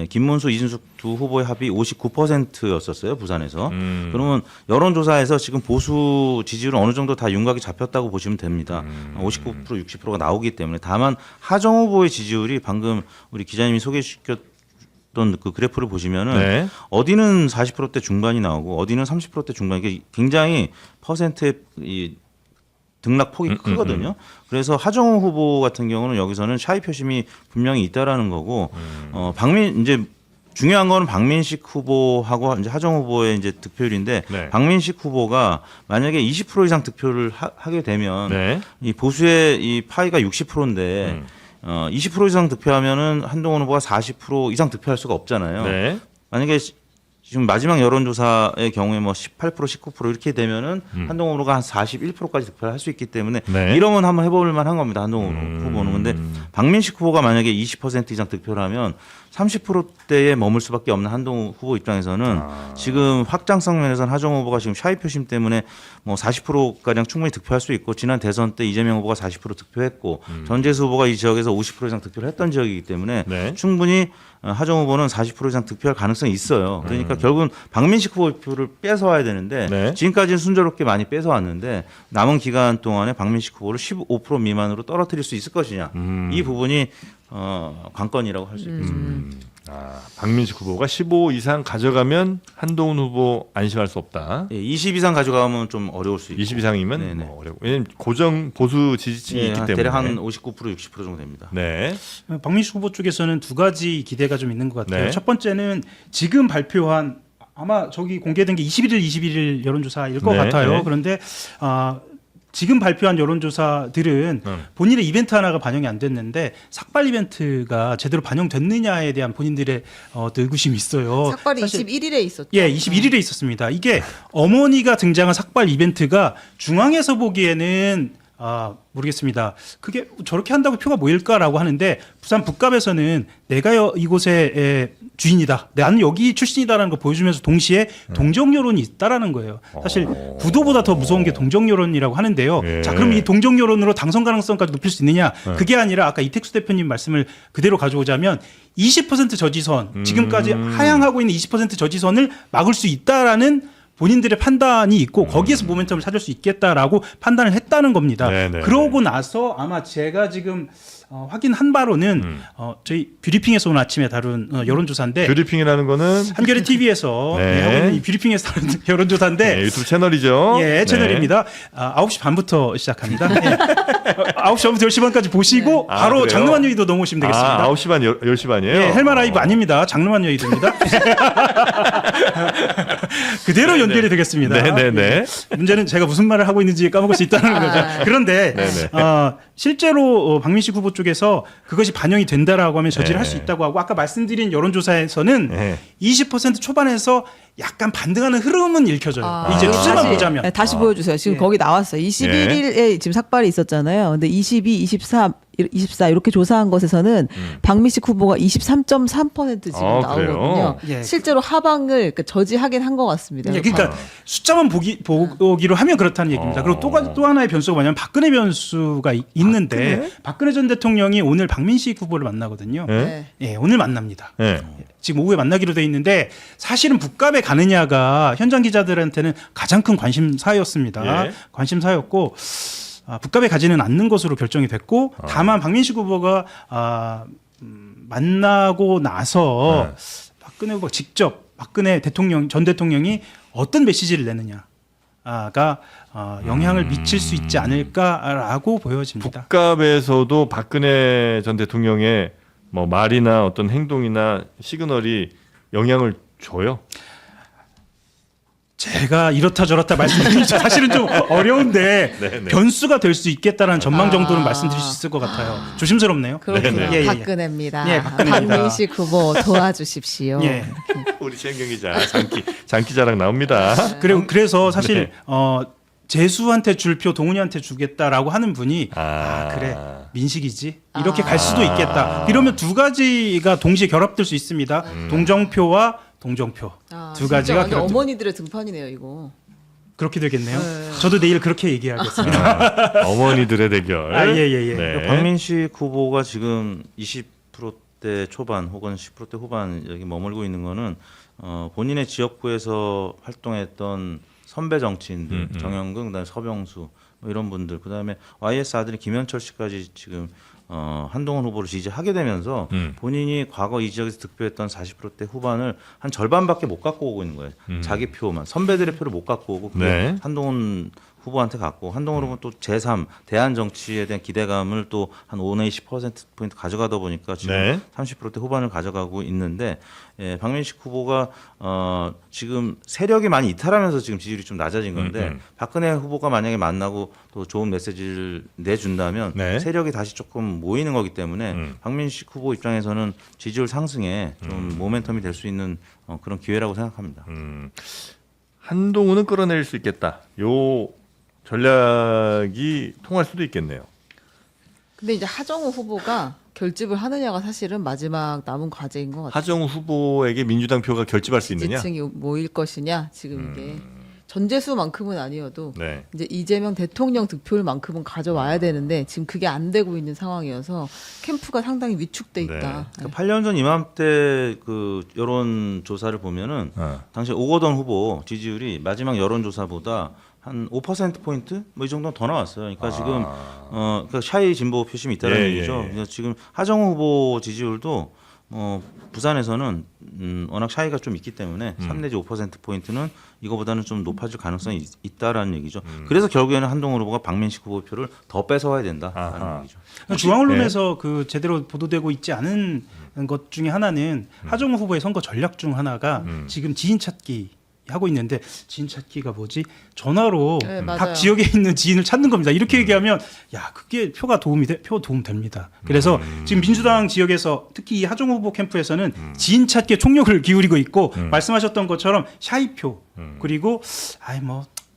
김문수, 이준석 두 후보의 합이 59%였었어요, 부산에서. 그러면 여론조사에서 지금 보수 지지율은 어느 정도 다 윤곽이 잡혔다고 보시면 됩니다. 59%, 60%가 나오기 때문에 다만 하정 후보의 지지율이 방금 우리 기자님이 소개시켰던 그 그래프를 보시면은 네. 어디는 40%대 중반이 나오고 어디는 30%대 중반, 이게 굉장히 퍼센트의 이 등락폭이 크거든요. 그래서 하정우 후보 같은 경우는 여기서는 샤이 표심이 분명히 있다라는 거고, 이제 중요한 거는 박민식 후보하고 이제 하정우 후보의 이제 득표율인데, 네. 박민식 후보가 만약에 20% 이상 득표를 하게 되면 네. 이 보수의 이 파이가 60%인데 20% 이상 득표하면은 한동훈 후보가 40% 이상 득표할 수가 없잖아요. 네. 만약에 지금 마지막 여론조사의 경우에 뭐 18%, 19% 이렇게 되면은 한동훈 후보가 한 41%까지 득표를 할 수 있기 때문에 네. 이러면 한번 해볼 만한 겁니다. 한동훈 후보는. 근데 박민식 후보가 만약에 20% 이상 득표를 하면 30%대에 머물 수밖에 없는 한동훈 후보 입장에서는 지금 확장성 면에서는 하정우 후보가 지금 샤이 표심 때문에 뭐 40%가량 충분히 득표할 수 있고, 지난 대선 때 이재명 후보가 40% 득표했고 전재수 후보가 이 지역에서 50% 이상 득표를 했던 지역이기 때문에 네. 충분히 하정우 후보는 40% 이상 득표할 가능성이 있어요. 그러니까 결국은 박민식 후보 표를 뺏어와야 되는데 네. 지금까지는 순조롭게 많이 뺏어왔는데 남은 기간 동안에 박민식 후보를 15% 미만으로 떨어뜨릴 수 있을 것이냐. 이 부분이 관건이라고 할 수 있겠습니다. 박민식 후보가 15 이상 가져가면 한동훈 후보 안심할 수 없다. 20 이상 가져가면 좀 어려울 수 있고. 20 이상이면 네네. 뭐 어려워. 왜냐면 고정 보수 지지층이 있기 때문에. 대략 한 59%, 60% 정도 됩니다. 네. 박민식 후보 쪽에서는 두 가지 기대가 좀 있는 것 같아요. 네. 첫 번째는 지금 발표한 아마 저기 공개된 게 21일 여론조사일 것 네, 같아요. 네. 그런데 지금 발표한 여론조사들은 본인의 이벤트 하나가 반영이 안 됐는데 삭발 이벤트가 제대로 반영됐느냐에 대한 본인들의 의구심이 있어요. 삭발이 사실 21일에 있었죠. 예, 21일에 있었습니다. 이게 어머니가 등장한 삭발 이벤트가 중앙에서 보기에는 모르겠습니다. 그게 저렇게 한다고 표가 모일까라고 하는데 부산 북갑에서는 내가 이곳의 주인이다. 나는 여기 출신이다라는 걸 보여주면서 동시에 동정 여론이 있다라는 거예요. 사실 구도보다 더 무서운 게 동정 여론이라고 하는데요. 예. 자, 그럼 이 동정 여론으로 당선 가능성까지 높일 수 있느냐? 그게 아니라 아까 이택수 대표님 말씀을 그대로 가져오자면 20% 저지선, 지금까지 하향하고 있는 20% 저지선을 막을 수 있다라는 본인들의 판단이 있고 거기에서 모멘텀을 찾을 수 있겠다라고 판단을 했다는 겁니다. 네네. 그러고 나서 아마 제가 지금 확인한 바로는 저희 뷰리핑에서 오늘 아침에 다룬 여론조사인데 뷰리핑이라는 거는 한겨레 TV에서 네. 하고 있는 이 뷰리핑에서 다룬 여론조사인데 네, 유튜브 채널이죠. 예, 채널입니다. 9시 반부터 시작합니다. 예. 9시 반부터 10시 반까지 보시고 아, 바로 그래요? 장르만 여의도 넘어오시면 되겠습니다. 9시 반, 10시 반이에요? 예, 헬마 라이브 아닙니다. 장르만 여의도입니다. 그대로 연결이 되겠습니다. 네네네. 예. 문제는 제가 무슨 말을 하고 있는지 까먹을 수 있다는 거죠. 그런데 네네. 실제로 박민식 후보 쪽에서 그것이 반영이 된다라고 하면 저지를 할 수 네. 있다고 하고 아까 말씀드린 여론조사에서는 네. 20% 초반에서 약간 반등하는 흐름은 읽혀져요. 이제 여기 추세만 다시, 보자면. 네, 다시 보여주세요. 지금 예. 거기 나왔어요. 21일에 지금 삭발이 있었잖아요. 근데 22, 23, 24 이렇게 조사한 것에서는 박민식 후보가 23.3% 지금 그래요? 나오거든요. 예. 실제로 하방을 그러니까 저지하긴 한 것 같습니다. 예, 그러니까 숫자만 보기로 하면 그렇다는 얘기입니다. 그리고 또 하나의 변수가 뭐냐면 박근혜 변수가 있는데 박근혜 전 대통령이 오늘 박민식 후보를 만나거든요. 네? 네. 예, 오늘 만납니다. 네. 지금 오후에 만나기로 돼 있는데 사실은 북갑에 가느냐가 현장 기자들한테는 가장 큰 관심사였습니다. 예. 관심사였고 북갑에 가지는 않는 것으로 결정이 됐고 다만 박민식 후보가 만나고 나서 박근혜 후보가 직접 박근혜 전 대통령이 어떤 메시지를 내느냐가 영향을 미칠 수 있지 않을까라고 보여집니다. 북갑에서도 박근혜 전 대통령의 뭐 말이나 어떤 행동이나 시그널이 영향을 줘요. 제가 이렇다 저렇다 말씀드리기 사실은 좀 어려운데 네네. 변수가 될 수 있겠다라는 전망 정도는 말씀드릴 수 있을 것 같아요. 조심스럽네요. 그렇군요. 네네. 예, 예. 박근혜입니다. 예, 박근혜입니다. 박민식 후보 도와주십시오. 예. 우리 최은경 기자 장기자랑 나옵니다. 그래서 사실 네. 재수한테 줄 표 동훈이한테 주겠다라고 하는 분이 아. 그래 민식이지 이렇게 갈 수도 있겠다. 이러면 두 가지가 동시에 결합될 수 있습니다. 동정표와 동정표 두 가지가 진짜 결합. 어머니들의 등판이네요, 이거. 그렇게 되겠네요. 네. 저도 내일 그렇게 얘기하겠습니다. 어머니들의 대결. 예. 네. 박민식 후보가 지금 20%대 초반 혹은 10%대 후반 여기 머물고 있는 거는 본인의 지역구에서 활동했던 선배 정치인들 정영근 그다음에 서병수 뭐 이런 분들 그다음에 YS 아들인 김현철 씨까지 지금 한동훈 후보를 지지하게 되면서 본인이 과거 이 지역에서 득표했던 40%대 후반을 한 절반밖에 못 갖고 오고 있는 거예요. 자기 표만 선배들의 표를 못 갖고 오고 그게 네. 한동훈 후보한테 갖고 한동훈 후보는 또 제3 대한 정치에 대한 기대감을 또 한 5, 내지 10%포인트 가져가다 보니까 지금 네. 30%대 후반을 가져가고 있는데 박민식 후보가 지금 세력이 많이 이탈하면서 지금 지지율이 좀 낮아진 건데 박근혜 후보가 만약에 만나고 또 좋은 메시지를 내준다면 네. 세력이 다시 조금 모이는 거기 때문에 박민식 후보 입장에서는 지지율 상승에 좀 모멘텀이 될 수 있는 그런 기회라고 생각합니다. 한동훈은 끌어내릴 수 있겠다. 요 전략이 통할 수도 있겠네요. 근데 이제 하정우 후보가 결집을 하느냐가 사실은 마지막 남은 과제인 것 같아요. 하정우 후보에게 민주당 표가 결집할 수 있느냐? 지층이 모일 것이냐 지금 이게 전재수만큼은 아니어도 네. 이제 이재명 대통령 득표율만큼은 가져와야 되는데 지금 그게 안 되고 있는 상황이어서 캠프가 상당히 위축돼 있다. 네. 그러니까 8년 전 이맘때 그 여론 조사를 보면은 당시 오거돈 후보 지지율이 마지막 여론 조사보다 한 5% 포인트 뭐 이 정도 더 나왔어요. 그러니까 지금 그러니까 샤이 진보 표심이 있다는 예, 얘기죠. 예. 그래서 지금 하정우 후보 지지율도 부산에서는 워낙 샤이가 좀 있기 때문에 3 내지 5% 포인트는 이거보다는 좀 높아질 가능성이 있다라는 얘기죠. 그래서 결국에는 한동훈 후보가 박민식 후보 표를 더 뺏어와야 된다라는 아하. 얘기죠. 중앙 언론에서 그 제대로 보도되고 있지 않은 것 중에 하나는 하정우 후보의 선거 전략 중 하나가 지금 지인 찾기 하고 있는데 지인 찾기가 뭐지? 전화로 네, 맞아요. 각 지역에 있는 지인을 찾는 겁니다. 이렇게 얘기하면 야 그게 표가 도움 됩니다. 그래서 지금 민주당 지역에서 특히 이 하정우 후보 캠프에서는 지인 찾기에 총력을 기울이고 있고 말씀하셨던 것처럼 샤이표 그리고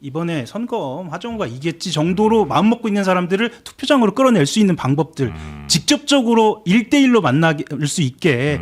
이번에 선거 하정우가 이겼지 정도로 마음먹고 있는 사람들을 투표장으로 끌어낼 수 있는 방법들 직접적으로 1대1로 만날 수 있게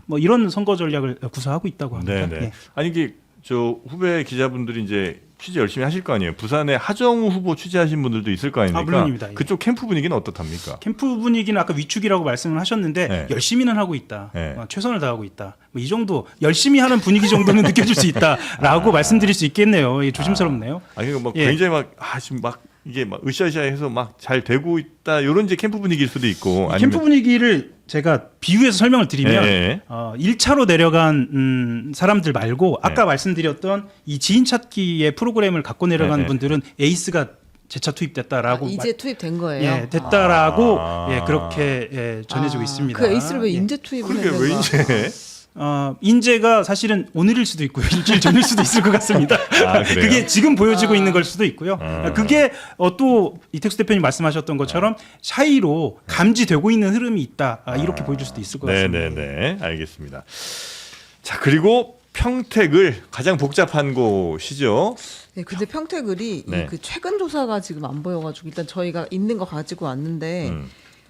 뭐 이런 선거 전략을 구사하고 있다고 합니다. 네네. 예. 아니 이게 저 후배 기자분들이 이제 취재 열심히 하실 거 아니에요. 부산에 하정우 후보 취재하신 분들도 있을 거 아닙니까? 물론입니다. 예. 그쪽 캠프 분위기는 어떻답니까? 캠프 분위기는 아까 위축이라고 말씀을 하셨는데 네. 열심히는 하고 있다. 네. 최선을 다하고 있다. 뭐 이 정도 열심히 하는 분위기 정도는 느껴질 수 있다라고 말씀드릴 수 있겠네요. 예, 조심스럽네요. 아니 뭐 예. 굉장히 지금 막 이게 막 으쌰으쌰해서 막 잘 되고 있다 이런 이제 캠프 분위기일 수도 있고 이 캠프 분위기를 제가 비유해서 설명을 드리면 예. 1차로 내려간 사람들 말고 아까 말씀드렸던 이 지인 찾기의 프로그램을 갖고 내려간 네. 분들은 에이스가 재차 투입됐다라고 이제 투입된 거예요. 예, 됐다라고 아. 예, 그렇게 예, 전해지고 있습니다. 그 에이스를 왜 예. 인재 투입을 그러게 했는가? 왜 이제 인재가 사실은 오늘일 수도 있고요. 일주일 전일 수도 있을 것 같습니다. 아, 그래요? 그게 지금 보여지고 있는 걸 수도 있고요. 아. 그게 또 이택수 대표님 말씀하셨던 것처럼 샤이로 감지되고 있는 흐름이 있다. 이렇게 보여줄 수도 있을 것 같습니다. 네네네 알겠습니다. 자 그리고 평택을 가장 복잡한 곳이죠. 네, 근데 평택을이 네. 그 최근 조사가 지금 안 보여가지고 일단 저희가 있는 거 가지고 왔는데 음.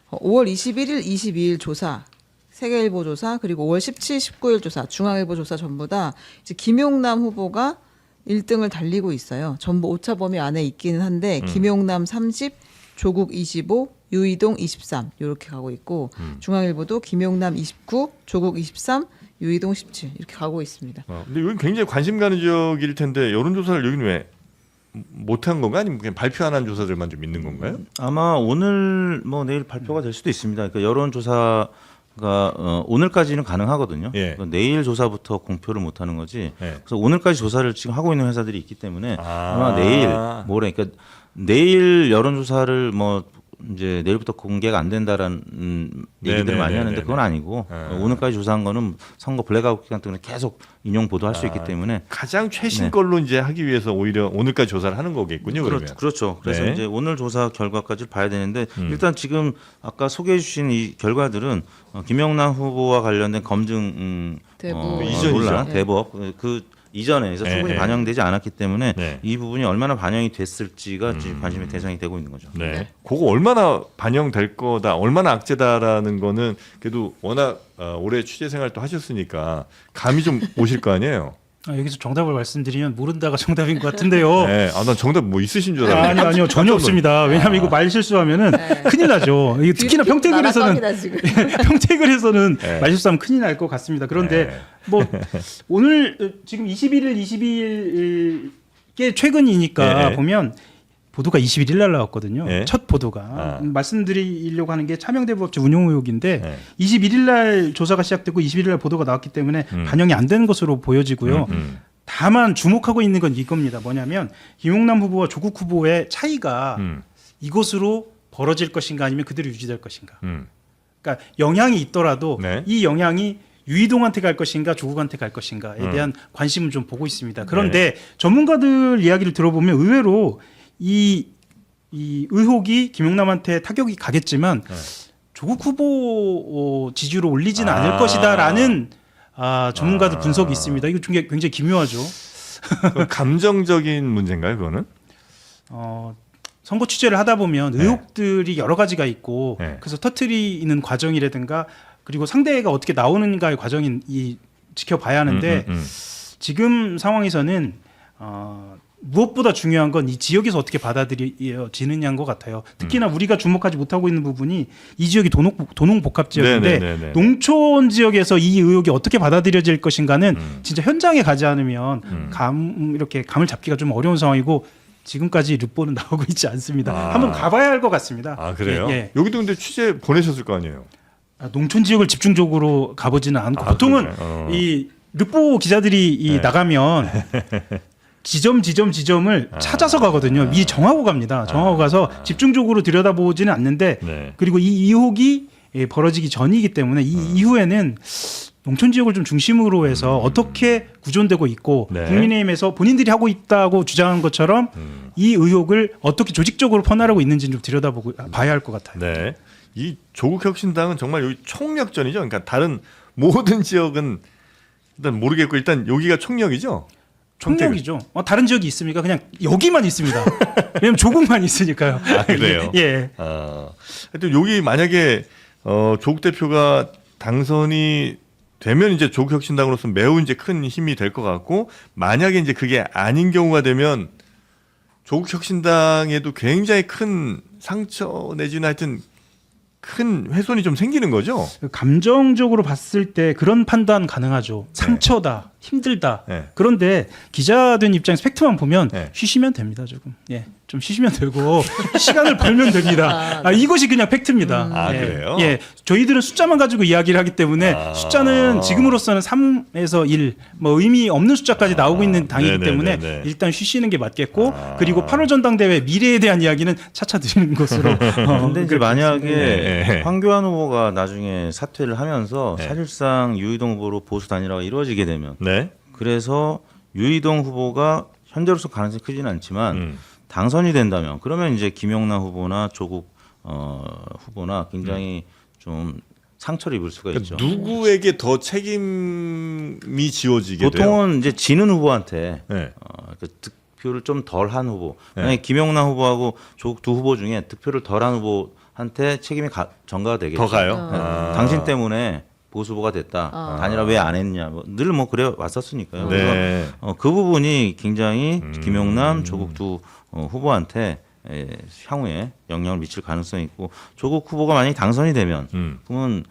5월 21일, 22일 조사, 세계일보 조사, 그리고 5월 17, 19일 조사, 중앙일보 조사 전부 다 이제 김용남 후보가 1등을 달리고 있어요. 전부 오차 범위 안에 있기는 한데 김용남 30, 조국 25, 유이동 23 이렇게 가고 있고 중앙일보도 김용남 29, 조국 23, 유이동 17 이렇게 가고 있습니다. 근데 여기 굉장히 관심 가는 지역일 텐데 여론조사를 여기는 왜 못한 건가 아니면 그냥 발표 안 한 조사들만 좀 있는 건가요? 아마 오늘 뭐 내일 발표가 될 수도 있습니다. 그러니까 여론조사가 오늘까지는 가능하거든요. 예. 그러니까 내일 조사부터 공표를 못 하는 거지. 예. 그래서 오늘까지 조사를 지금 하고 있는 회사들이 있기 때문에 아. 아마 내일 모레 그러니까 내일 여론조사를 뭐 이제 내일부터 공개가 안 된다라는 얘기들을 많이 하는데 그건 아니고 오늘까지 조사한 거는 선거 블랙아웃 기간 동안 계속 인용 보도할 수 있기 때문에 가장 최신 네. 걸로 이제 하기 위해서 오히려 오늘까지 조사를 하는 거겠군요. 그러면. 그렇죠. 그래서 네. 이제 오늘 조사 결과까지 봐야 되는데 일단 지금 아까 소개해 주신 이 결과들은 김영남 후보와 관련된 검증 대부. 이전이죠. 논란, 네. 대법 그 이전에서 네, 충분히 네. 반영되지 않았기 때문에 네. 이 부분이 얼마나 반영이 됐을지가 지금 관심의 대상이 되고 있는 거죠. 네. 그거 얼마나 반영될 거다, 얼마나 악재다라는 거는 그래도 워낙 오래 취재 생활도 하셨으니까 감이 좀 오실 거 아니에요. 여기서 정답을 말씀드리면 모른다가 정답인 것 같은데요. 네. 난 정답 뭐 있으신 줄 알았는데. 아니요 전혀 없습니다. 왜냐하면 이거 말 실수하면은 큰일 나죠. 이거 특히나 평택을에서는 나락방이다, 지금. 평택을에서는 네. 말 실수하면 큰일 날 것 같습니다. 그런데 네. 뭐 오늘 지금 21일, 22일께 최근이니까 네. 보면 보도가 21일 날 나왔거든요. 네. 첫 보도가 말씀드리려고 하는 게 차명대부업체 운용 의혹인데 네. 21일 날 조사가 시작되고 21일 날 보도가 나왔기 때문에 반영이 안 되는 것으로 보여지고요. 다만 주목하고 있는 건 이겁니다. 뭐냐면 김용남 후보와 조국 후보의 차이가 이것으로 벌어질 것인가 아니면 그대로 유지될 것인가. 그러니까 영향이 있더라도 네. 이 영향이 유이동한테 갈 것인가 조국한테 갈 것인가에 대한 관심을 좀 보고 있습니다. 그런데 전문가들 이야기를 들어보면 의외로 이 의혹이 김용남한테 타격이 가겠지만 조국 후보 지지율을 올리지는 않을 것이다라는 전문가들 분석이 있습니다. 이거 굉장히 기묘하죠. 그럼 감정적인 문제인가요, 그거는? 선거 취재를 하다 보면 네. 의혹들이 여러 가지가 있고 네. 그래서 터트리는 과정이라든가 그리고 상대가 어떻게 나오는가의 과정이 지켜봐야 하는데 지금 상황에서는 무엇보다 중요한 건 이 지역에서 어떻게 받아들여지느냐인 것 같아요. 특히나 우리가 주목하지 못하고 있는 부분이 이 지역이 도농복합 지역인데 네네네네. 농촌 지역에서 이 의혹이 어떻게 받아들여질 것인가는 진짜 현장에 가지 않으면 이렇게 감을 잡기가 좀 어려운 상황이고 지금까지 르포는 나오고 있지 않습니다. 한번 가봐야 할 것 같습니다. 아, 그래요? 예, 예. 여기도 근데 취재 보내셨을 거 아니에요? 농촌 지역을 집중적으로 가보지는 않고 보통은 그러네. 이 르포 기자들이 나가면 지점을 찾아서 가거든요. 미리 정하고 갑니다. 정하고 가서 집중적으로 들여다보지는 않는데 네. 그리고 이 의혹이 벌어지기 전이기 때문에 이 이후에는 농촌 지역을 좀 중심으로 해서 어떻게 구존되고 있고 네. 국민의힘에서 본인들이 하고 있다고 주장한 것처럼 이 의혹을 어떻게 조직적으로 퍼나르고 있는지 좀 들여다보고 봐야 할 것 같아요. 네. 이 조국혁신당은 정말 여기 총력전이죠. 그러니까 다른 모든 지역은 일단 모르겠고 일단 여기가 총력이죠. 총력이죠. 다른 지역이 있습니까? 그냥 여기만 있습니다. 왜냐면 조국만 있으니까요. 아, 그래요? 예. 하여튼 여기 만약에 조국 대표가 당선이 되면 이제 조국혁신당으로서 매우 이제 큰 힘이 될 것 같고, 만약에 이제 그게 아닌 경우가 되면 조국혁신당에도 굉장히 큰 상처 내지는 하여튼 큰 훼손이 좀 생기는 거죠. 감정적으로 봤을 때 그런 판단 가능하죠. 상처다, 힘들다. 네. 그런데 기자 된 입장에서 팩트만 보면 네. 쉬시면 됩니다. 조금. 예. 좀 쉬시면 되고 시간을 벌면 됩니다. 이것이 그냥 팩트입니다. 예. 그래요? 예. 저희들은 숫자만 가지고 이야기를 하기 때문에 숫자는 지금으로서는 3에서 1, 뭐 의미 없는 숫자까지 나오고 있는 당이기 때문에 일단 쉬시는 게 맞겠고, 그리고 8월 전당대회 미래에 대한 이야기는 차차 드리는 것으로. 근데 이제 만약에 네. 황교안 후보가 나중에 사퇴를 하면서 네. 사실상 유이동 후보로 보수 단일화가 이루어지게 되면, 네. 그래서 유이동 후보가 현재로서 가능성이 크지는 않지만 당선이 된다면, 그러면 이제 김용남 후보나 조국 후보나 굉장히 좀 상처를 입을 수가 있죠. 누구에게 더 책임이 지워지게 돼요? 보통은 이제 지는 후보한테 네. 그 득표를 좀 덜한 후보, 네. 만약에 김용남 후보하고 조국 두 후보 중에 득표를 덜한 후보한테 책임이 전가가 되겠죠. 더 가요? 당신 때문에 보수 후보가 됐다. 단일화 왜 안 했냐. 늘 뭐 그래 왔었으니까요. 네. 그래서 그 부분이 굉장히 김용남, 조국 두 후보한테 향후에 영향을 미칠 가능성이 있고, 조국 후보가 만약에 당선이 되면 그러면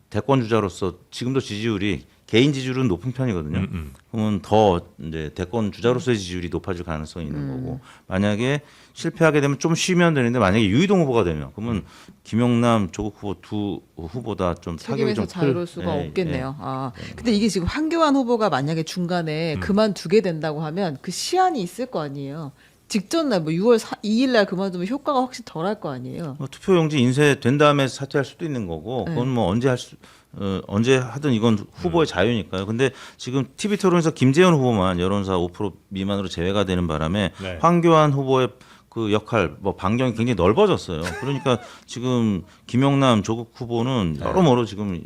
대권 주자로서 지금도 지지율이 개인 지지율은 높은 편이거든요. 그러면 더 이제 대권 주자로서의 지지율이 높아질 가능성이 있는 거고, 만약에 실패하게 되면 좀 쉬면 되는데 만약에 유이동 후보가 되면 그러면 김용남, 조국 후보 두 후보다 좀 타격이 책임에서 좀 자유로울 수가 없겠네요. 근데 이게 지금 황교안 후보가 만약에 중간에 그만두게 된다고 하면 그 시한이 있을 거 아니에요. 직전 날 뭐 6월 2일 날 그만두면 효과가 확실히 덜할 거 아니에요. 투표용지 인쇄된 다음에 사퇴할 수도 있는 거고, 그건 뭐 언제 하든 이건 후보의 자유니까요. 근데 지금 TV 토론에서 김재현 후보만 여론사 5% 미만으로 제외가 되는 바람에 네. 황교안 후보의 그 역할, 뭐 반경이 굉장히 넓어졌어요. 그러니까 지금 김용남, 조국 후보는 여러모로 지금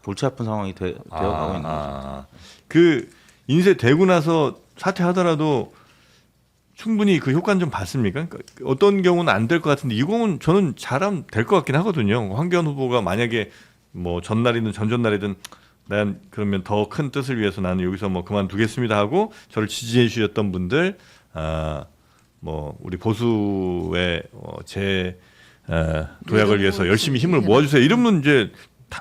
골치 아픈 상황이 되어가고 있는 거죠. 그 인쇄되고 나서 사퇴하더라도 충분히 그 효과는 좀 봤습니까? 그러니까 어떤 경우는 안 될 것 같은데 이거는 저는 잘하면 될 것 같긴 하거든요. 황교안 후보가 만약에 뭐 전날이든 전전날이든 난 그러면 더 큰 뜻을 위해서 나는 여기서 뭐 그만두겠습니다 하고 저를 지지해 주셨던 분들, 뭐 우리 보수의 제 도약을 위해서 열심히 힘을 모아주세요. 이러면 이제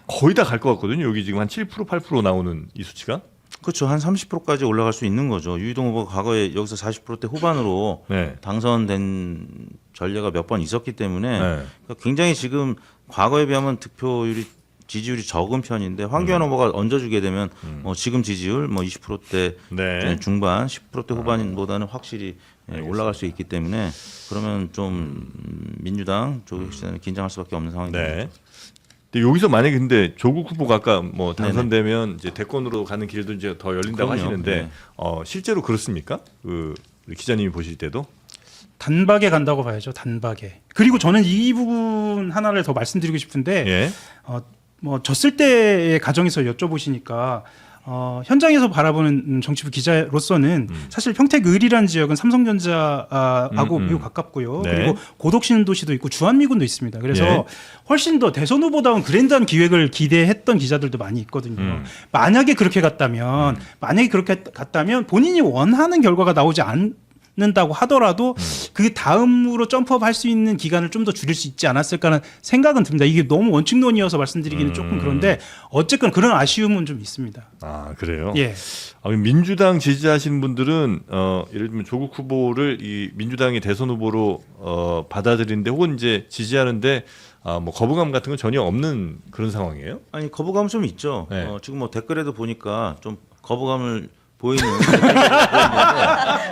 거의 다 갈 것 같거든요. 여기 지금 한 7% 8% 나오는 이 수치가. 그렇죠. 한 30%까지 올라갈 수 있는 거죠. 유이동 후보가 과거에 여기서 40%대 후반으로 네. 당선된 전례가 몇 번 있었기 때문에 네. 그러니까 굉장히 지금 과거에 비하면 득표율이 지지율이 적은 편인데, 황교안 후보가 얹어주게 되면 지금 지지율 뭐 20%대 네. 중반, 10%대 후반보다는 확실히 올라갈 수 있기 때문에, 그러면 좀 민주당, 조국혁신당이 긴장할 수밖에 없는 상황이 됩니다. 네. 근데 여기서 만약에 근데 조국 후보가 아까 뭐 당선되면 이제 대권으로 가는 길도 이제 더 열린다고 그럼요. 하시는데 네. 실제로 그렇습니까? 그 우리 기자님이 보실 때도? 단박에 간다고 봐야죠. 단박에. 그리고 저는 이 부분 하나를 더 말씀드리고 싶은데, 예. 뭐 졌을 때의 가정에서 여쭤보시니까 현장에서 바라보는 정치부 기자로서는 사실 평택을이라는 지역은 삼성전자하고 매우 가깝고요. 네. 그리고 고덕신도시도 있고 주한미군도 있습니다. 그래서 예. 훨씬 더 대선 후보다운 그랜드한 기획을 기대했던 기자들도 많이 있거든요. 만약에 그렇게 갔다면 본인이 원하는 결과가 나오지 않는다고 하더라도 그 다음으로 점프업 할 수 있는 기간을 좀 더 줄일 수 있지 않았을까라는 생각은 듭니다. 이게 너무 원칙론이어서 말씀드리기는 조금 그런데 어쨌건 그런 아쉬움은 좀 있습니다. 아 그래요? 예. 민주당 지지하시는 분들은 예를 들면 조국 후보를 이 민주당의 대선 후보로 받아들이는데 혹은 이제 지지하는데 뭐 거부감 같은 건 전혀 없는 그런 상황이에요? 아니, 거부감 좀 있죠. 네. 지금 뭐 댓글에도 보니까 좀 거부감을 보이는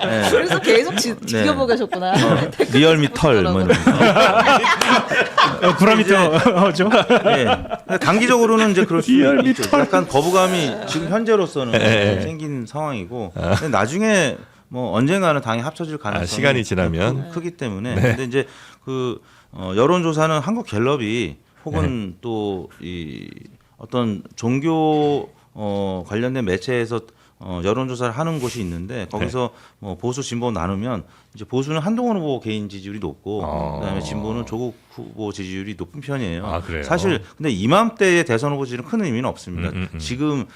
네. 그래서 계속 지켜보고 계셨구나. 리얼미 털 뭐 이런 거. 구라미터죠. 예. 단기적으로는 이제 그럴 수 있죠. 약간 거부감이 지금 현재로서는 생긴 상황이고, 근데 나중에 뭐 언젠가는 당이 합쳐질 가능성이 시간이 지나면 크기 때문에. 근데 이제 그 여론조사는 한국갤럽이 혹은 또 이 어떤 종교 관련된 매체에서 여론조사를 하는 곳이 있는데 거기서 뭐 보수 진보 나누면 이제 보수는 한동훈 후보 개인 지지율이 높고 그다음에 진보는 조국 후보 지지율이 높은 편이에요. 아, 그래요? 사실 근데 이맘때의 대선 후보 지지는 큰 의미는 없습니다. 지금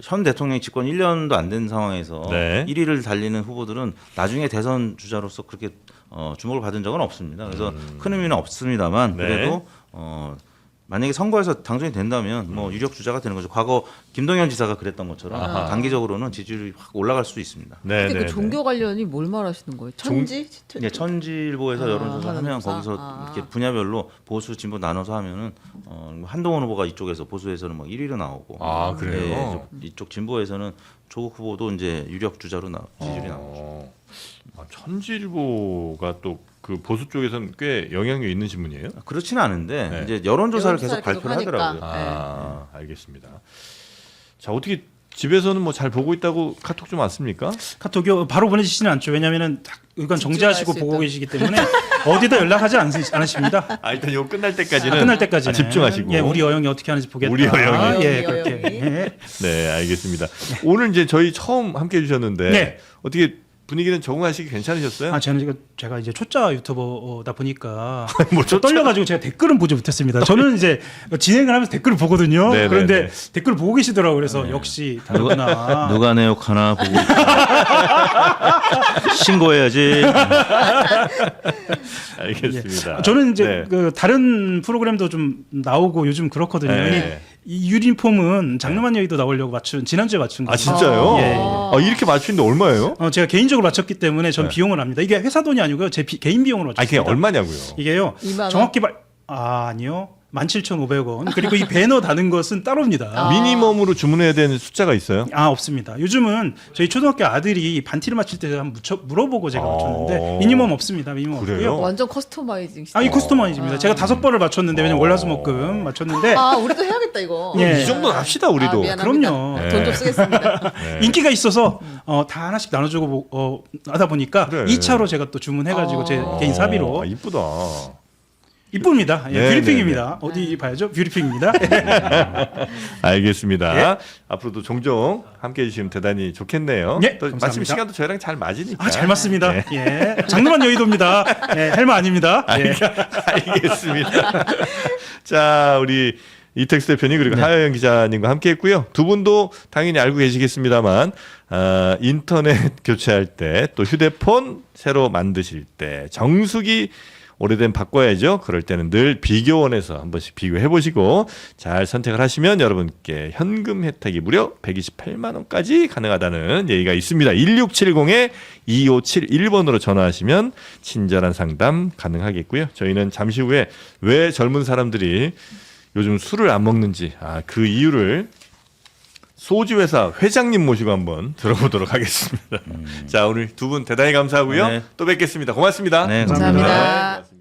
현 대통령이 집권 1년도 안 된 상황에서 네. 1위를 달리는 후보들은 나중에 대선 주자로서 그렇게 주목을 받은 적은 없습니다. 그래서 큰 의미는 없습니다만 네. 그래도 만약에 선거에서 당선이 된다면 뭐 유력 주자가 되는 거죠. 과거 김동연 지사가 그랬던 것처럼 단기적으로는 지지율이 확 올라갈 수 있습니다. 네, 근데 그 종교 관련이 뭘 말하시는 거예요? 천지? 네, 천지일보에서 여론조사 하면 여론조사? 거기서 이렇게 분야별로 보수 진보 나눠서 하면은 한동훈 후보가 이쪽에서 보수에서는 막 1위로 나오고 아, 그래요? 이쪽 진보에서는 조국 후보도 이제 유력 주자로 지지율이 나오죠. 천지일보가 또 그 보수 쪽에서는 꽤 영향력 있는 신문이에요? 그렇지는 않은데 네. 이제 여론조사를 계속 여론조사를 발표를 계속 하더라고요. 하니까. 알겠습니다. 자, 어떻게 집에서는 뭐 잘 보고 있다고 카톡 좀 왔습니까? 카톡이 바로 보내주시지는 않죠. 왜냐하면 의관 정지하시고 집중할 수 보고 있다. 계시기 때문에 어디다 연락하지 않으십니다. 일단 이거 끝날 때까지는 끝날 때까지는 집중하시고. 예, 우리 어영이 어떻게 하는지 보겠다. 우리 어영이. 예, 우리 그렇게. 어영이. 예. 네, 알겠습니다. 오늘 이제 저희 처음 함께 해주셨는데 네. 어떻게 분위기는 적응하시기 괜찮으셨어요? 아, 제가 이제 초짜 유튜버다 보니까 뭐 저 떨려가지고 제가 댓글은 보지 못했습니다. 저는 이제 진행을 하면서 댓글을 보거든요. 네네네. 그런데 댓글을 보고 계시더라고요. 그래서 역시 다르구나. 누가 내 욕 하나 보고 신고해야지. 알겠습니다. 저는 이제 네. 그 다른 프로그램도 좀 나오고 요즘 그렇거든요. 네. 이 유니폼은 장르만 여의도 나오려고 지난주에 맞춘 거예요. 아, 진짜요? 예. 이렇게 맞추는데 얼마예요? 제가 개인적으로 맞췄기 때문에 전 네. 비용을 합니다. 이게 회사 돈이 아니고요. 제 개인 비용으로 아니, 그게 맞췄습니다. 얼마냐고요? 이게요. 2만 원? 정확히 아니요. 17,500원. 그리고 이 배너 다는 것은 따로입니다. 미니멈으로 주문해야 되는 숫자가 있어요? 없습니다. 요즘은 저희 초등학교 아들이 반티를 맞출 때 한번 물어보고 제가 맞췄는데 어. 미니멈 없습니다. 미니멈 그래요? 없고요. 완전 커스터마이징. 이 커스터마이즈입니다. 제가 5번을 맞췄는데 왜냐면 월화수목금 맞췄는데 우리도 해야겠다 이거. 예. 이 정도는 합시다, 우리도. 미안합니다. 그럼요. 네. 돈 좀 쓰겠습니다. 네. 인기가 있어서 다 하나씩 나눠주고 하다 보니까 그래. 2차로 제가 또 주문해가지고 제 개인 사비로 이쁘다. 이쁩니다. 예, 네, 뷰리핑입니다. 어디 봐야죠? 뷰리핑입니다. 알겠습니다. 예. 앞으로도 종종 함께 해주시면 대단히 좋겠네요. 예, 또 감사합니다. 마침 시간도 저희랑 잘 맞으니까. 잘 맞습니다. 네. 예, 장르만 여의도입니다. 예, 헬마 아닙니다. 예. 알겠습니다. 자, 우리 이택수 대표님 그리고 하여영 기자님과 함께했고요. 두 분도 당연히 알고 계시겠습니다만 인터넷 교체할 때 또 휴대폰 새로 만드실 때 정수기 오래된 바꿔야죠. 그럴 때는 늘 비교원에서 한 번씩 비교해 보시고 잘 선택을 하시면 여러분께 현금 혜택이 무려 128만 원까지 가능하다는 얘기가 있습니다. 1670-2571번으로 전화하시면 친절한 상담 가능하겠고요. 저희는 잠시 후에 왜 젊은 사람들이 요즘 술을 안 먹는지 그 이유를 소주 회사 회장님 모시고 한번 들어보도록 하겠습니다. 자, 오늘 두 분 대단히 감사하고요. 네. 또 뵙겠습니다. 고맙습니다. 네, 감사합니다. 네,